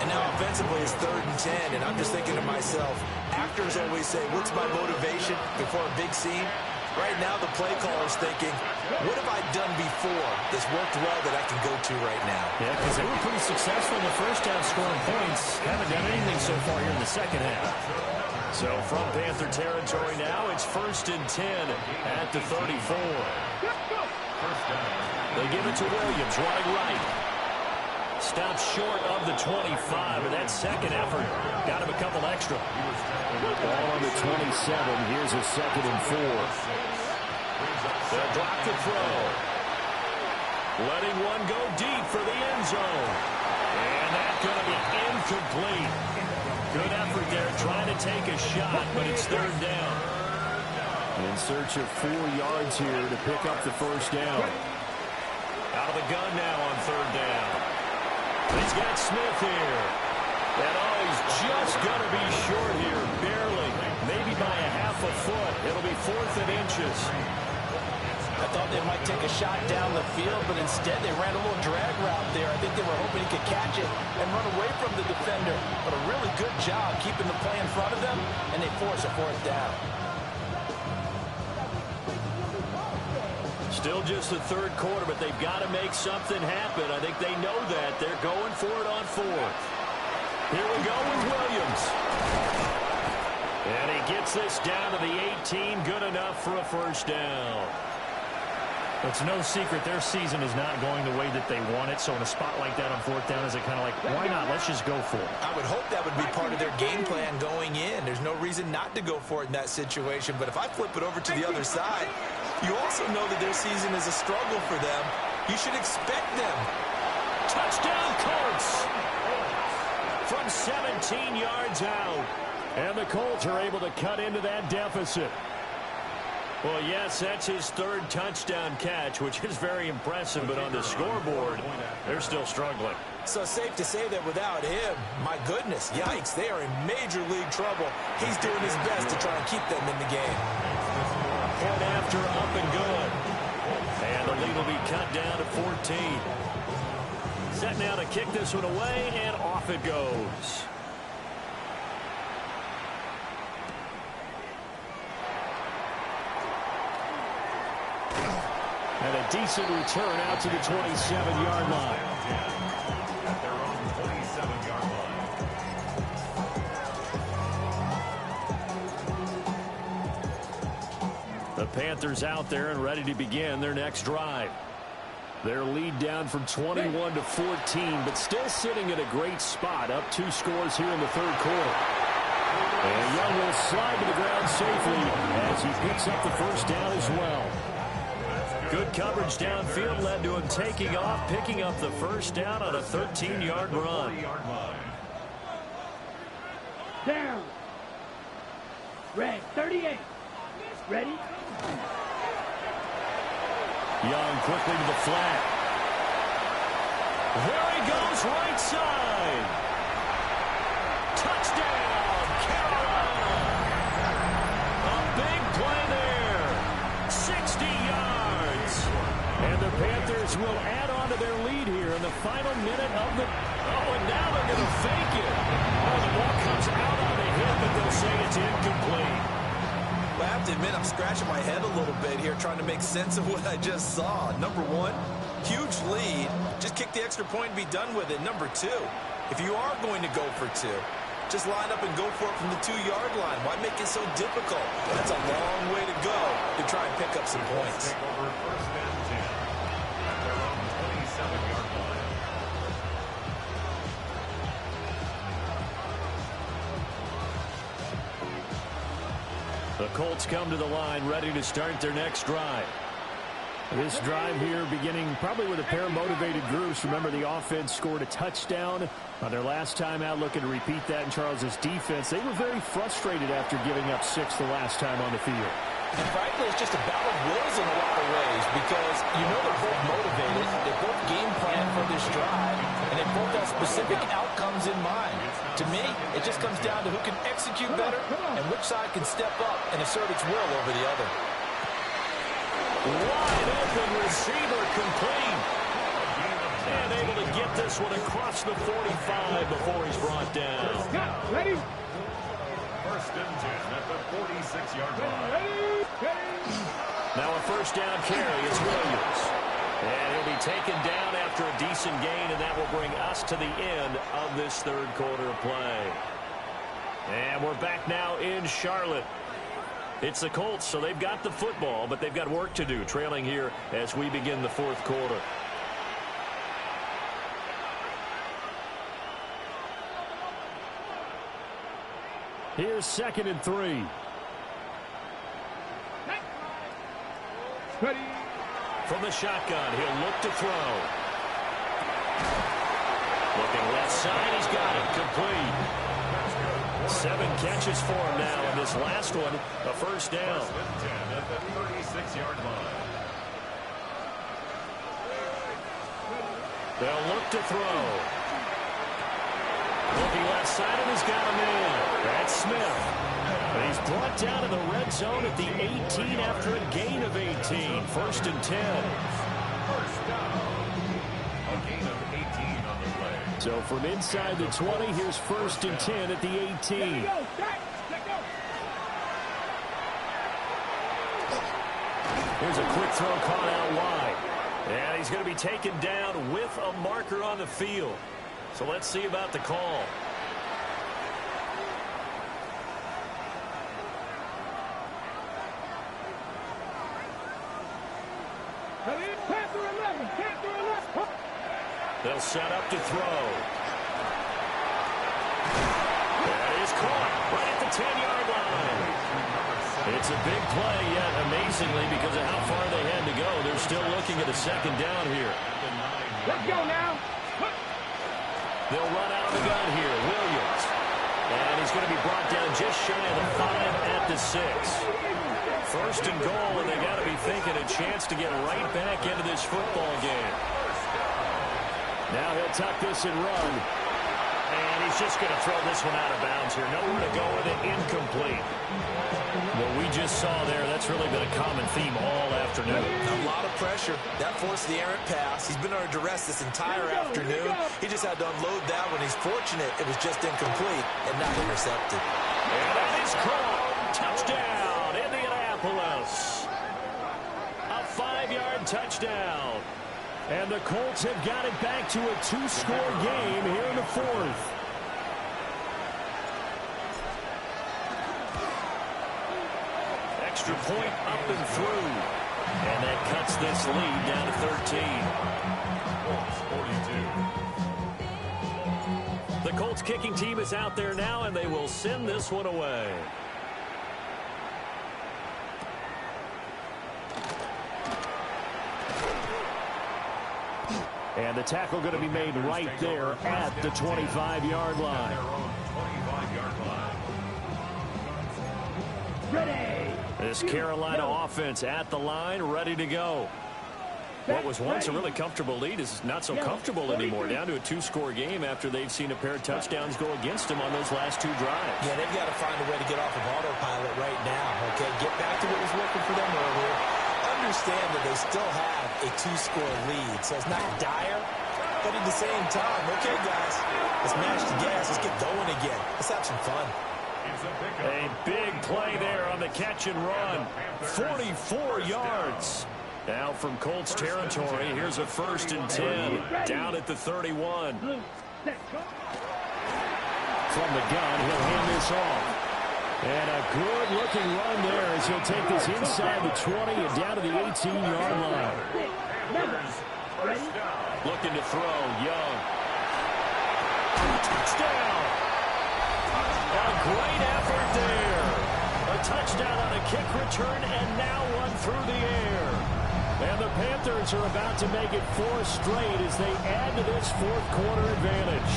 And now offensively it's 3rd and 10, and I'm just thinking to myself, actors always say, what's my motivation before a big scene? Right now the play caller's thinking, what have I done before that's worked well that I can go to right now? Yeah, because they were pretty successful in the first half scoring points. Haven't done anything so far here in the second half. So from Panther territory now, it's 1st and 10 at the 34. They give it to Williams, running right. Stops short of the 25, and that second effort got him a couple extra. Ball on the 27. Here's a 2nd and 4. They'll block the throw. Letting one go deep for the end zone. And that's going to be incomplete. Good effort there, trying to take a shot, but it's 3rd down. In search of 4 yards here to pick up the first down. Out of the gun now on 3rd down. He's got Smith here. And he's just going to be short here, barely. Maybe by a half a foot. It'll be 4th and inches. I thought they might take a shot down the field, but instead they ran a little drag route there. I think they were hoping he could catch it and run away from the defender. But a really good job keeping the play in front of them, and they force a 4th down. Still just the 3rd quarter, but they've got to make something happen. I think they know that. They're going for it on 4th. Here we go with Williams. And he gets this down to the 18. Good enough for a first down. It's no secret their season is not going the way that they want it. So in a spot like that on 4th down, is it kind of like, why not? Let's just go for it. I would hope that would be part of their game plan going in. There's no reason not to go for it in that situation. But if I flip it over to the other side, you also know that their season is a struggle for them. You should expect them. Touchdown, Colts! From 17 yards out. And the Colts are able to cut into that deficit. Well, yes, that's his 3rd touchdown catch, which is very impressive, but on the scoreboard, they're still struggling. So safe to say that without him, my goodness, yikes, they are in major league trouble. He's doing his best to try and keep them in the game. Point after, up and good. And the lead will be cut down to 14. Set now to kick this one away, and off it goes. And a decent return out to the 27-yard line. At their own 27-yard line. The Panthers out there and ready to begin their next drive. Their lead down from 21 to 14, but still sitting at a great spot, up 2 scores here in the 3rd quarter. And Young will slide to the ground safely as he picks up the first down as well. Good coverage downfield led to him taking off, picking up the first down on a 13-yard run. Down. Red, 38. Ready? Young quickly to the flat. There he goes, right side. Touchdown, Carolina. A big play there. 60 yards. And the Panthers will add on to their lead here in the final minute of the... Oh, and now they're going to fake it. Oh, the ball comes out on the hit, but they'll say it's incomplete. I have to admit, I'm scratching my head a little bit here trying to make sense of what I just saw. Number 1, huge lead. Just kick the extra point and be done with it. Number 2, if you are going to go for 2, just line up and go for it from the 2-yard line. Why make it so difficult? That's a long way to go to try and pick up some points. Take over 1st and 10 at their own 27-yard line. The Colts come to the line, ready to start their next drive. This drive here beginning probably with a pair of motivated groups. Remember, the offense scored a touchdown on their last time out, looking to repeat that in Charles's defense. They were very frustrated after giving up 6 the last time on the field. And frankly, it's just a battle of wills in a lot of ways because you know they're both motivated, they both game plan for this drive, and they both have specific outcomes in mind. To me, it just comes down to who can execute better and which side can step up and assert its will over the other. Wide open receiver complete. And able to get this one across the 45 before he's brought down. Ready? 1st and 10 at the 46-yard line. Now a first down carry is Williams. And he'll be taken down after a decent gain, and that will bring us to the end of this 3rd quarter of play. And we're back now in Charlotte. It's the Colts, so they've got the football, but they've got work to do, trailing here as we begin the 4th quarter. Here's 2nd and 3. Ready? From the shotgun, he'll look to throw. Looking left side, he's got it, complete. 7 catches for him now, and this last one, a first down. 1st and 10 at the 36-yard line. They'll look to throw. Looking left side, and he's got him in. That's Smith. And he's brought down to the red zone at the 18 after a gain of 18. 1st and 10. First down. A gain of 18 on the play. So from inside the 20, here's 1st and 10 at the 18. Here's a quick throw caught out wide. And he's going to be taken down with a marker on the field. So let's see about the call. all set up to throw. That is caught right at the 10-yard line. It's a big play, yet amazingly, because of how far they had to go, they're still looking at a second down here. Let's go now. They'll run out of the gun here. Williams. And he's going to be brought down just shy of the 5 at the 6. First and goal, and they got to be thinking a chance to get right back into this football game. Now he'll tuck this and run. And he's just going to throw this one out of bounds here. Nowhere to go with it. Incomplete. What we just saw there, that's really been a common theme all afternoon. A lot of pressure. That forced the errant pass. He's been under duress this entire afternoon. He just had to unload that one. He's fortunate it was just incomplete and not intercepted. And that is caught. Touchdown, Indianapolis. A 5-yard touchdown. And the Colts have got it back to a 2-score game here in the 4th. Extra point up and through. And that cuts this lead down to 13. The Colts kicking team is out there now, and they will send this one away. And the tackle going to be made right there at the 25-yard line. Ready. This Carolina offense at the line, ready to go. What was once a really comfortable lead is not so comfortable anymore. Down to a 2-score game after they've seen a pair of touchdowns go against them on those last 2 drives. Yeah, they've got to find a way to get off of autopilot right now, okay? Get back to what was working for them earlier. Understand that they still have a 2-score lead, so it's not dire, but at the same time, okay, guys, let's match the gas. Let's get going again. Let's have some fun. A big play there on the catch and run. 44 yards. Now from Colts territory, here's a 1st and 10 down at the 31. From the gun, he'll hand this off. And a good-looking run there as he'll take this inside the 20 and down to the 18-yard line. Looking to throw, Young. Touchdown! A great effort there. A touchdown on a kick return and now one through the air. And the Panthers are about to make it 4 straight as they add to this 4th quarter advantage.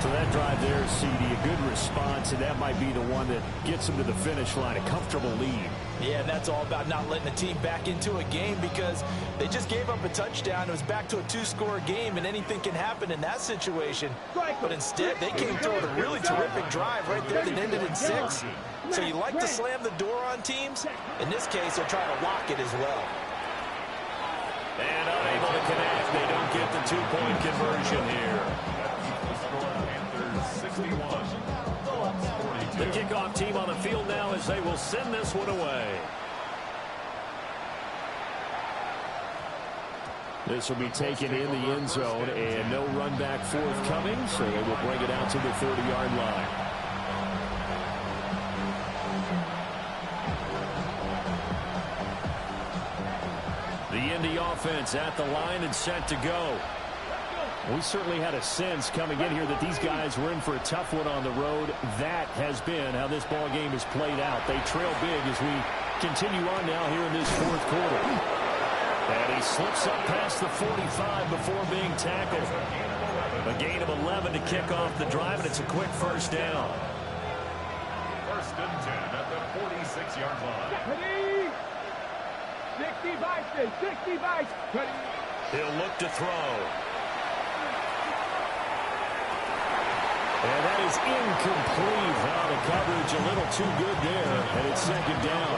So that drive there, CD, a good response, and that might be the one that gets them to the finish line, a comfortable lead. Yeah, and that's all about not letting the team back into a game because they just gave up a touchdown. It was back to a 2-score game, and anything can happen in that situation. But instead, they came through with a really terrific drive right there that ended in 6. So you like to slam the door on teams? In this case, they're trying to lock it as well. And unable to connect. They don't get the 2-point conversion here. The kickoff team on the field now as they will send this one away. This will be taken in the end zone, and no run back forthcoming, so they will bring it out to the 30-yard line. The Indy offense at the line and set to go. We certainly had a sense coming in here that these guys were in for a tough one on the road. That has been how this ball game is played out. They trail big as we continue on now here in this 4th quarter. And he slips up past the 45 before being tackled. A gain of 11 to kick off the drive, and it's a quick 1st down. 1st and 10 at the 46-yard line. 65. He'll look to throw. And that is incomplete. Now the coverage a little too good there, and it's 2nd down.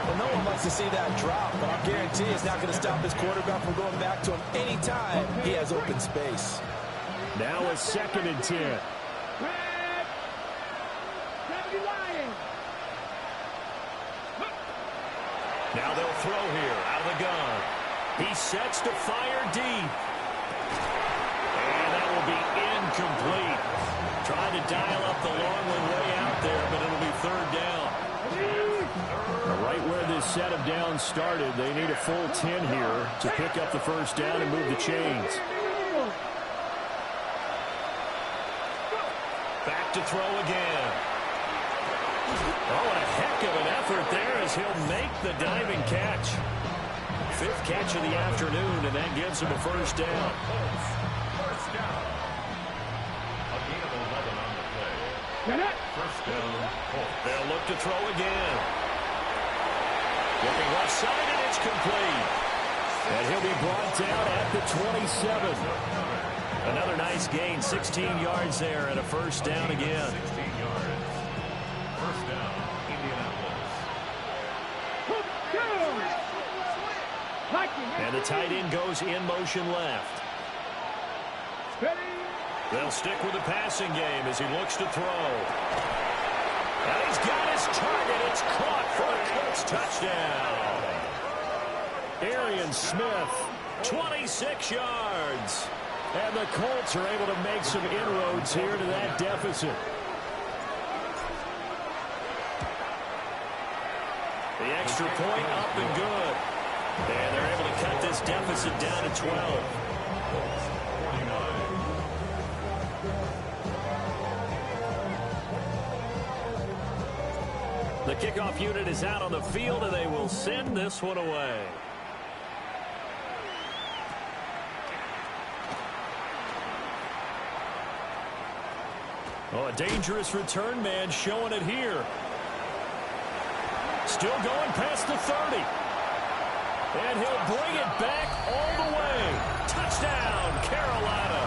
Well, no one wants to see that drop, but I guarantee it's not going to stop his quarterback from going back to him anytime he has open space. Now a 2nd and 10. Now they'll throw here out of the gun. He sets to fire deep. And that will be incomplete. Trying to dial up the long one way out there, but it'll be 3rd down. A right where this set of downs started. They need a full 10 here to pick up the first down and move the chains. Back to throw again. Oh, and a heck of an effort there as he'll make the diving catch. 5th catch of the afternoon, and that gives him a first down. First down. A gain of 11 on the play. First down, Colts. They'll look to throw again. Looking left side, and it's complete. And he'll be brought down at the 27. Another nice gain, 16 yards there, and a first down again. 16 yards. First down, Indianapolis. And the tight end goes in motion left. They'll stick with the passing game as he looks to throw. And he's got his target. It's caught for a Colts touchdown. Arian Smith, 26 yards. And the Colts are able to make some inroads here to that deficit. The extra point up and good. And they're able to cut this deficit down to 12. The kickoff unit is out on the field, and they will send this one away. Oh, a dangerous return man showing it here. Still going past the 30. And he'll bring it back all the way. Touchdown, Carolina.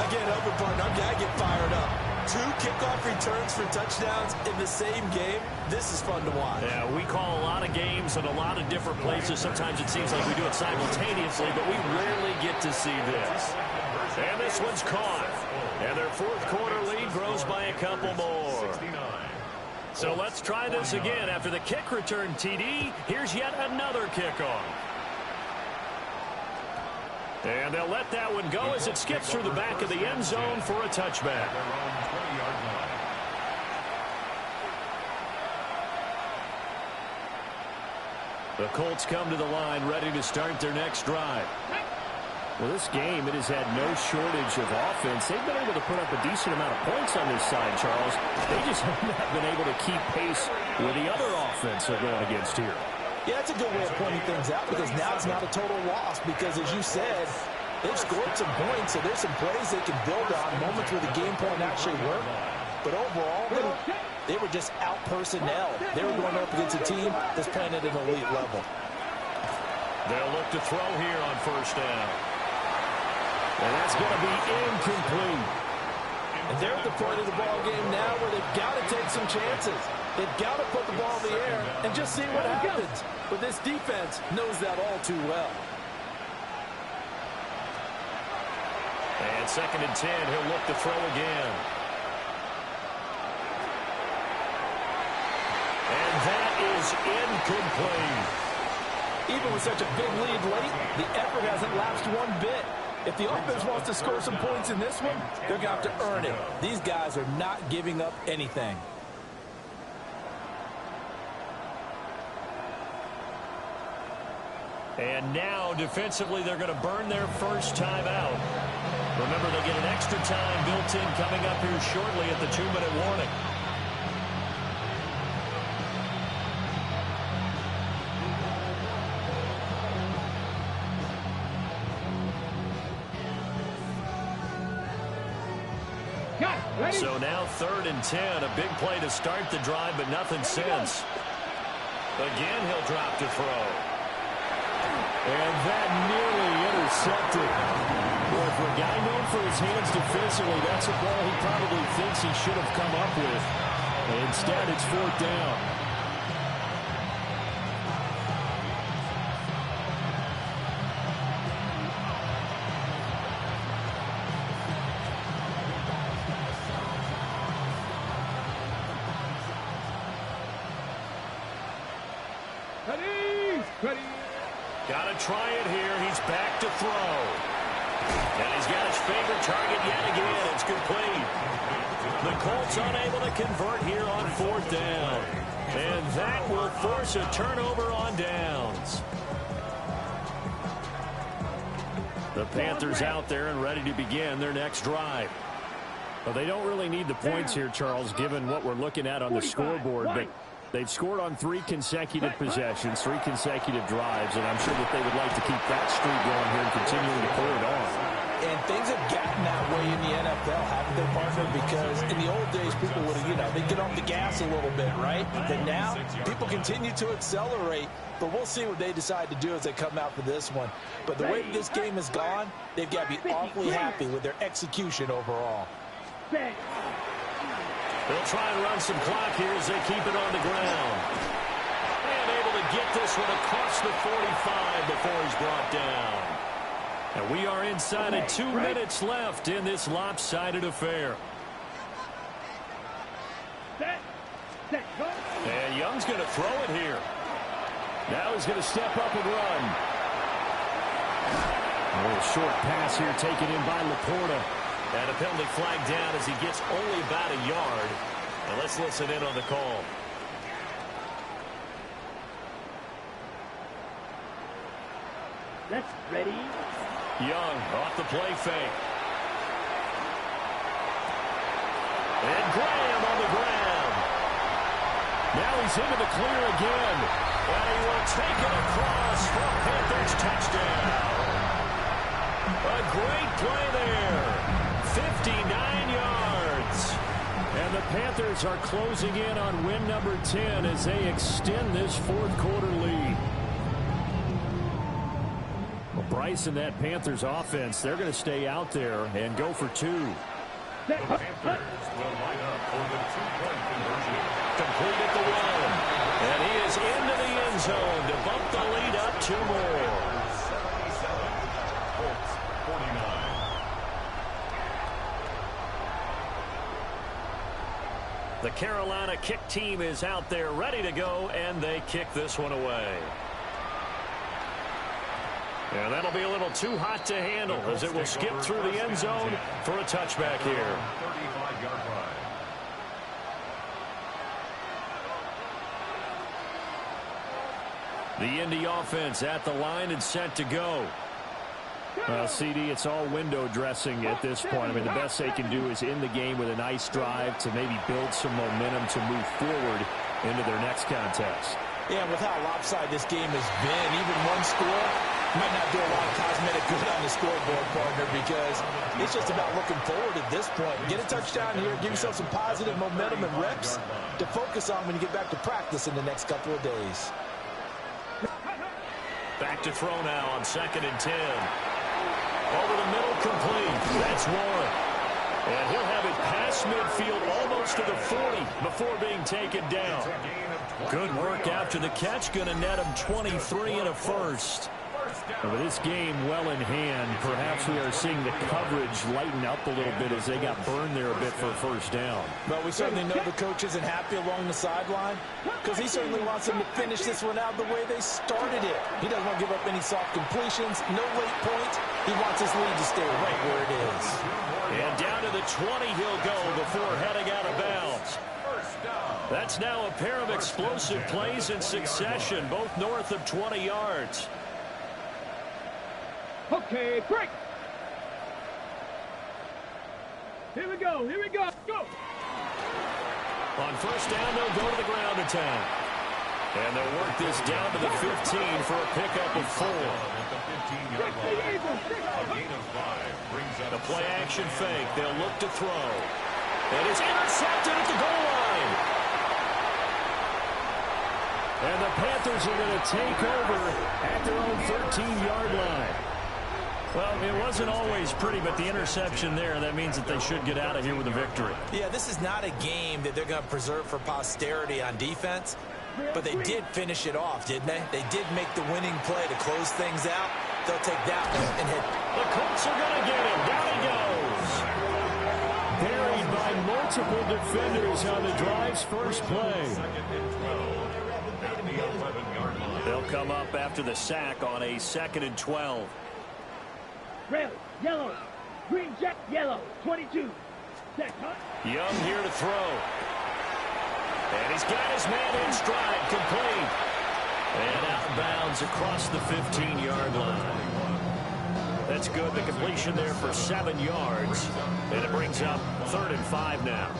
Again, open partner, I get fired up. 2 kickoff returns for touchdowns in the same game. This is fun to watch. Yeah, we call a lot of games in a lot of different places. Sometimes it seems like we do it simultaneously, but we rarely get to see this. And this one's caught. And their 4th quarter lead grows by a couple more. So let's try this again. After the kick return TD, here's yet another kickoff. And they'll let that one go as it skips through the back of the end zone for a touchback. The Colts come to the line ready to start their next drive. Well, this game, it has had no shortage of offense. They've been able to put up a decent amount of points on this side, Charles. They just have not been able to keep pace with the other offense they're going against here. Yeah, that's a good way of pointing things out because now it's not a total loss because, as you said, they've scored some points, so there's some plays they can build on, moments where the game plan actually worked. But overall, they were just out personnel. They were going up against a team that's playing at an elite level. They'll look to throw here on first down. And that's going to be incomplete. And they're at the point of the ball game now where they've got to take some chances. They've got to put the ball in the air and just see what happens. But this defense knows that all too well. And 2nd and 10, he'll look to throw again. And that is incomplete. Even with such a big lead late, the effort hasn't lapsed one bit. If the offense wants to score some points in this one, they're going to have to earn it. These guys are not giving up anything. And now, defensively, they're going to burn their first time out. Remember, they get an extra time built in coming up here shortly at the 2-minute warning. So now 3rd and 10, a big play to start the drive, but nothing since. Again, he'll drop to throw. And that nearly intercepted. Well, for a guy known for his hands defensively, that's a ball he probably thinks he should have come up with. Instead, it's 4th down. Got to try it here. He's back to throw. And he's got his favorite target yet again. It's complete. The Colts unable to convert here on 4th down. And that will force a turnover on downs. The Panthers out there and ready to begin their next drive. Well, they don't really need the points here, Charles, given what we're looking at on the scoreboard. But they've scored on 3 consecutive possessions, 3 consecutive drives, and I'm sure that they would like to keep that streak going here and continuing to pull it on. And things have gotten that way in the NFL, haven't they, partner? Because in the old days, people would have, they'd get off the gas a little bit, right? But now, people continue to accelerate. But we'll see what they decide to do as they come out for this one. But the way this game has gone, they've got to be awfully happy with their execution overall. They'll try and run some clock here as they keep it on the ground. And able to get this one across the 45 before he's brought down. And we are inside of 2 minutes left in this lopsided affair. And Young's going to throw it here. Now he's going to step up and run. A little short pass here taken in by Laporta. And a penalty flag down as he gets only about a yard. And let's listen in on the call. That's ready. Young off the play fake. And Graham on the ground. Now he's into the clear again. And he will take it across for a Panthers touchdown. A great play there. 59 yards. And the Panthers are closing in on win number 10 as they extend this fourth quarter lead. Well, Bryce and that Panthers offense, they're going to stay out there and go for 2. The Panthers will line up for the 2-point conversion. Complete at the 1. And he is into the end zone to bump the lead up 2 more. 77. Colts 49. The Carolina kick team is out there ready to go, and they kick this one away. And that'll be a little too hot to handle as it will skip through the end zone for a touchback here. 35-yard line. The Indy offense at the line and set to go. Well, CD, it's all window dressing at this point. I mean, the best they can do is in the game with a nice drive to maybe build some momentum to move forward into their next contest. Yeah, with how lopsided this game has been, even one score might not do a lot of cosmetic good on the scoreboard, partner, because it's just about looking forward at this point. Get a touchdown here, give yourself some positive momentum and reps to focus on when you get back to practice in the next couple of days. Back to throw now on 2nd and 10. Over the middle, complete. That's Warren. And he'll have it past midfield almost to the 40 before being taken down. Good work after the catch. Going to net him 23 and a first. And with this game well in hand, perhaps we are seeing the coverage lighten up a little bit as they got burned there a bit for a first down. But we certainly know the coach isn't happy along the sideline because he certainly wants them to finish this one out the way they started it. He doesn't want to give up any soft completions, no late points. He wants his lead to stay right where it is. And down to the 20 he'll go before heading out of bounds. That's now a pair of explosive plays in succession, both north of 20 yards. Okay, break. Here we go. Here we go. Go. On first down, they'll go to the ground attack. And they'll work this down to the 15 for a pickup of 4. The play action fake. They'll look to throw. And it's intercepted at the goal line. And the Panthers are going to take over at their own 13-yard line. Well, it wasn't always pretty, but the interception there, that means that they should get out of here with a victory. Yeah, this is not a game that they're going to preserve for posterity on defense, but they did finish it off, didn't they? They did make the winning play to close things out. They'll take that one and hit. The Colts are going to get him. Down he goes. Buried by multiple defenders on the drive's first play. They'll come up after the sack on a 2nd and 12. Red, yellow, green, jack, yellow, 22. Young here to throw. And he's got his man in stride, complete. And out of bounds across the 15-yard line. That's good. The completion there for 7 yards. And it brings up 3rd and 5 now.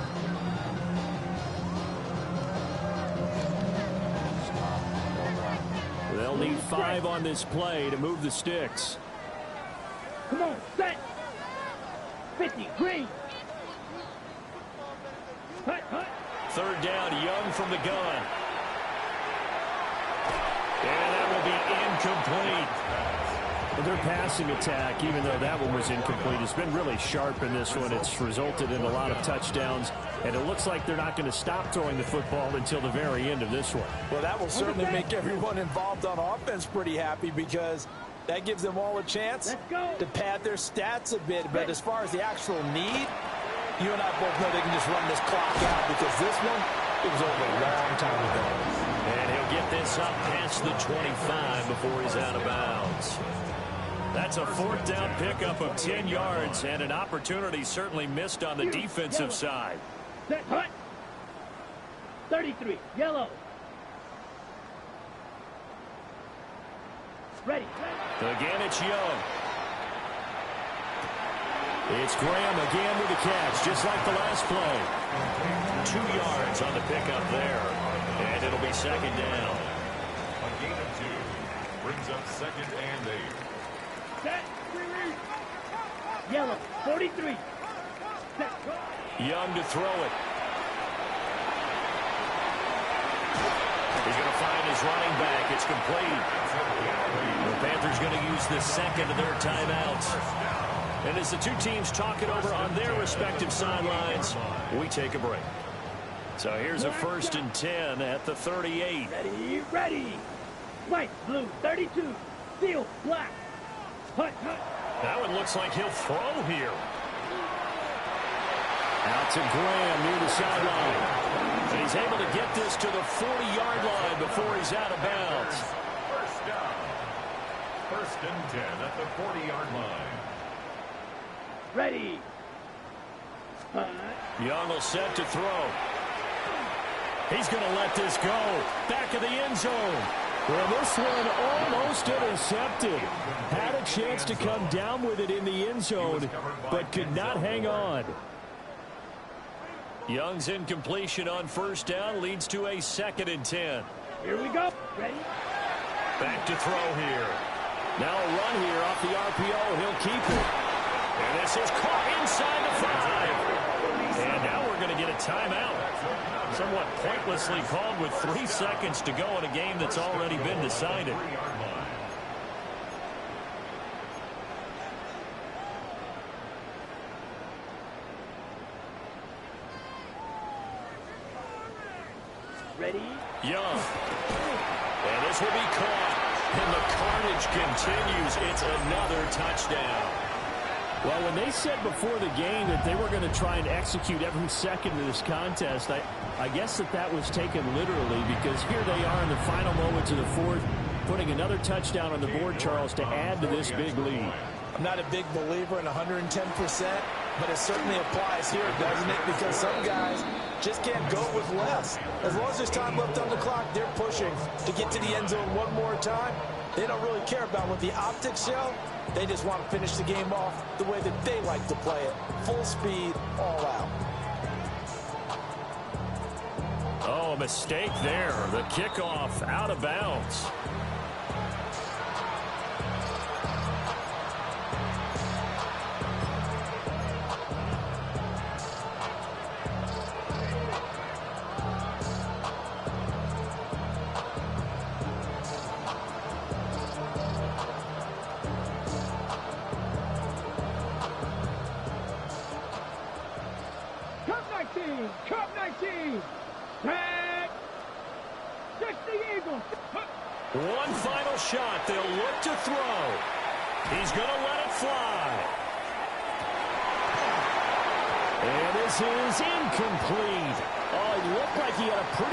They'll need 5 on this play to move the sticks. Come on, set. 50, green. Hut, hut. 3rd down, Young from the gun. And that will be incomplete. Well, their passing attack, even though that one was incomplete, has been really sharp in this one. It's resulted in a lot of touchdowns, and it looks like they're not going to stop throwing the football until the very end of this one. Well, that will certainly make everyone involved on offense pretty happy because that gives them all a chance to pad their stats a bit. But as far as the actual need, you and I both know they can just run this clock out because this one, it was over a long time ago. And he'll get this up past the 25 before he's out of bounds. That's a 4th down pickup of 10 yards and an opportunity certainly missed on the defensive side. Set, hut. 33, yellow. Ready. Again, it's Young. It's Graham again with the catch, just like the last play. 2 yards on the pickup there, and it'll be 2nd down. A gain of 2 brings up 2nd and 8. Set. Yellow, 43. Set. Young to throw it. He's going to find his running back. It's complete. The Panthers going to use the 2nd of their timeouts. And as the two teams talk it over on their respective sidelines, we take a break. So here's a 1st and 10 at the 38. Ready, ready. White, blue, 32. Steel, black. Hut, hut. That one looks like he'll throw here. Out to Graham near the sideline. And he's able to get this to the 40-yard line before he's out of bounds. 1st down. 1st and 10 at the 40-yard line. Ready. Young will set to throw. He's going to let this go. Back of the end zone. Well, this one almost intercepted. Had a chance to come down with it in the end zone, but could not hang on. Young's incompletion on 1st down leads to a 2nd and 10. Here we go. Ready? Back to throw here. Now a run here off the RPO. He'll keep it. And this is caught inside the 5. And now we're going to get a timeout. Somewhat pointlessly called with 3 seconds to go in a game that's already been decided. Ready? Young. And this will be caught. And the carnage continues. It's another touchdown. Well, when they said before the game that they were going to try and execute every second of this contest, I guess that was taken literally, because here they are in the final moments of the 4th, putting another touchdown on the board, Charles, to add to this big lead. I'm not a big believer in 110%, but it certainly applies here, doesn't it? Because some guys just can't go with less. As long as there's time left on the clock, they're pushing to get to the end zone one more time. They don't really care about what the optics show. They just want to finish the game off the way that they like to play it. Full speed, all out. Oh, a mistake there. The kickoff out of bounds. Cup 19. Tag. Just the Eagles. One final shot. They'll look to throw. He's going to let it fly. And this is incomplete. Oh, it looked like he had a pretty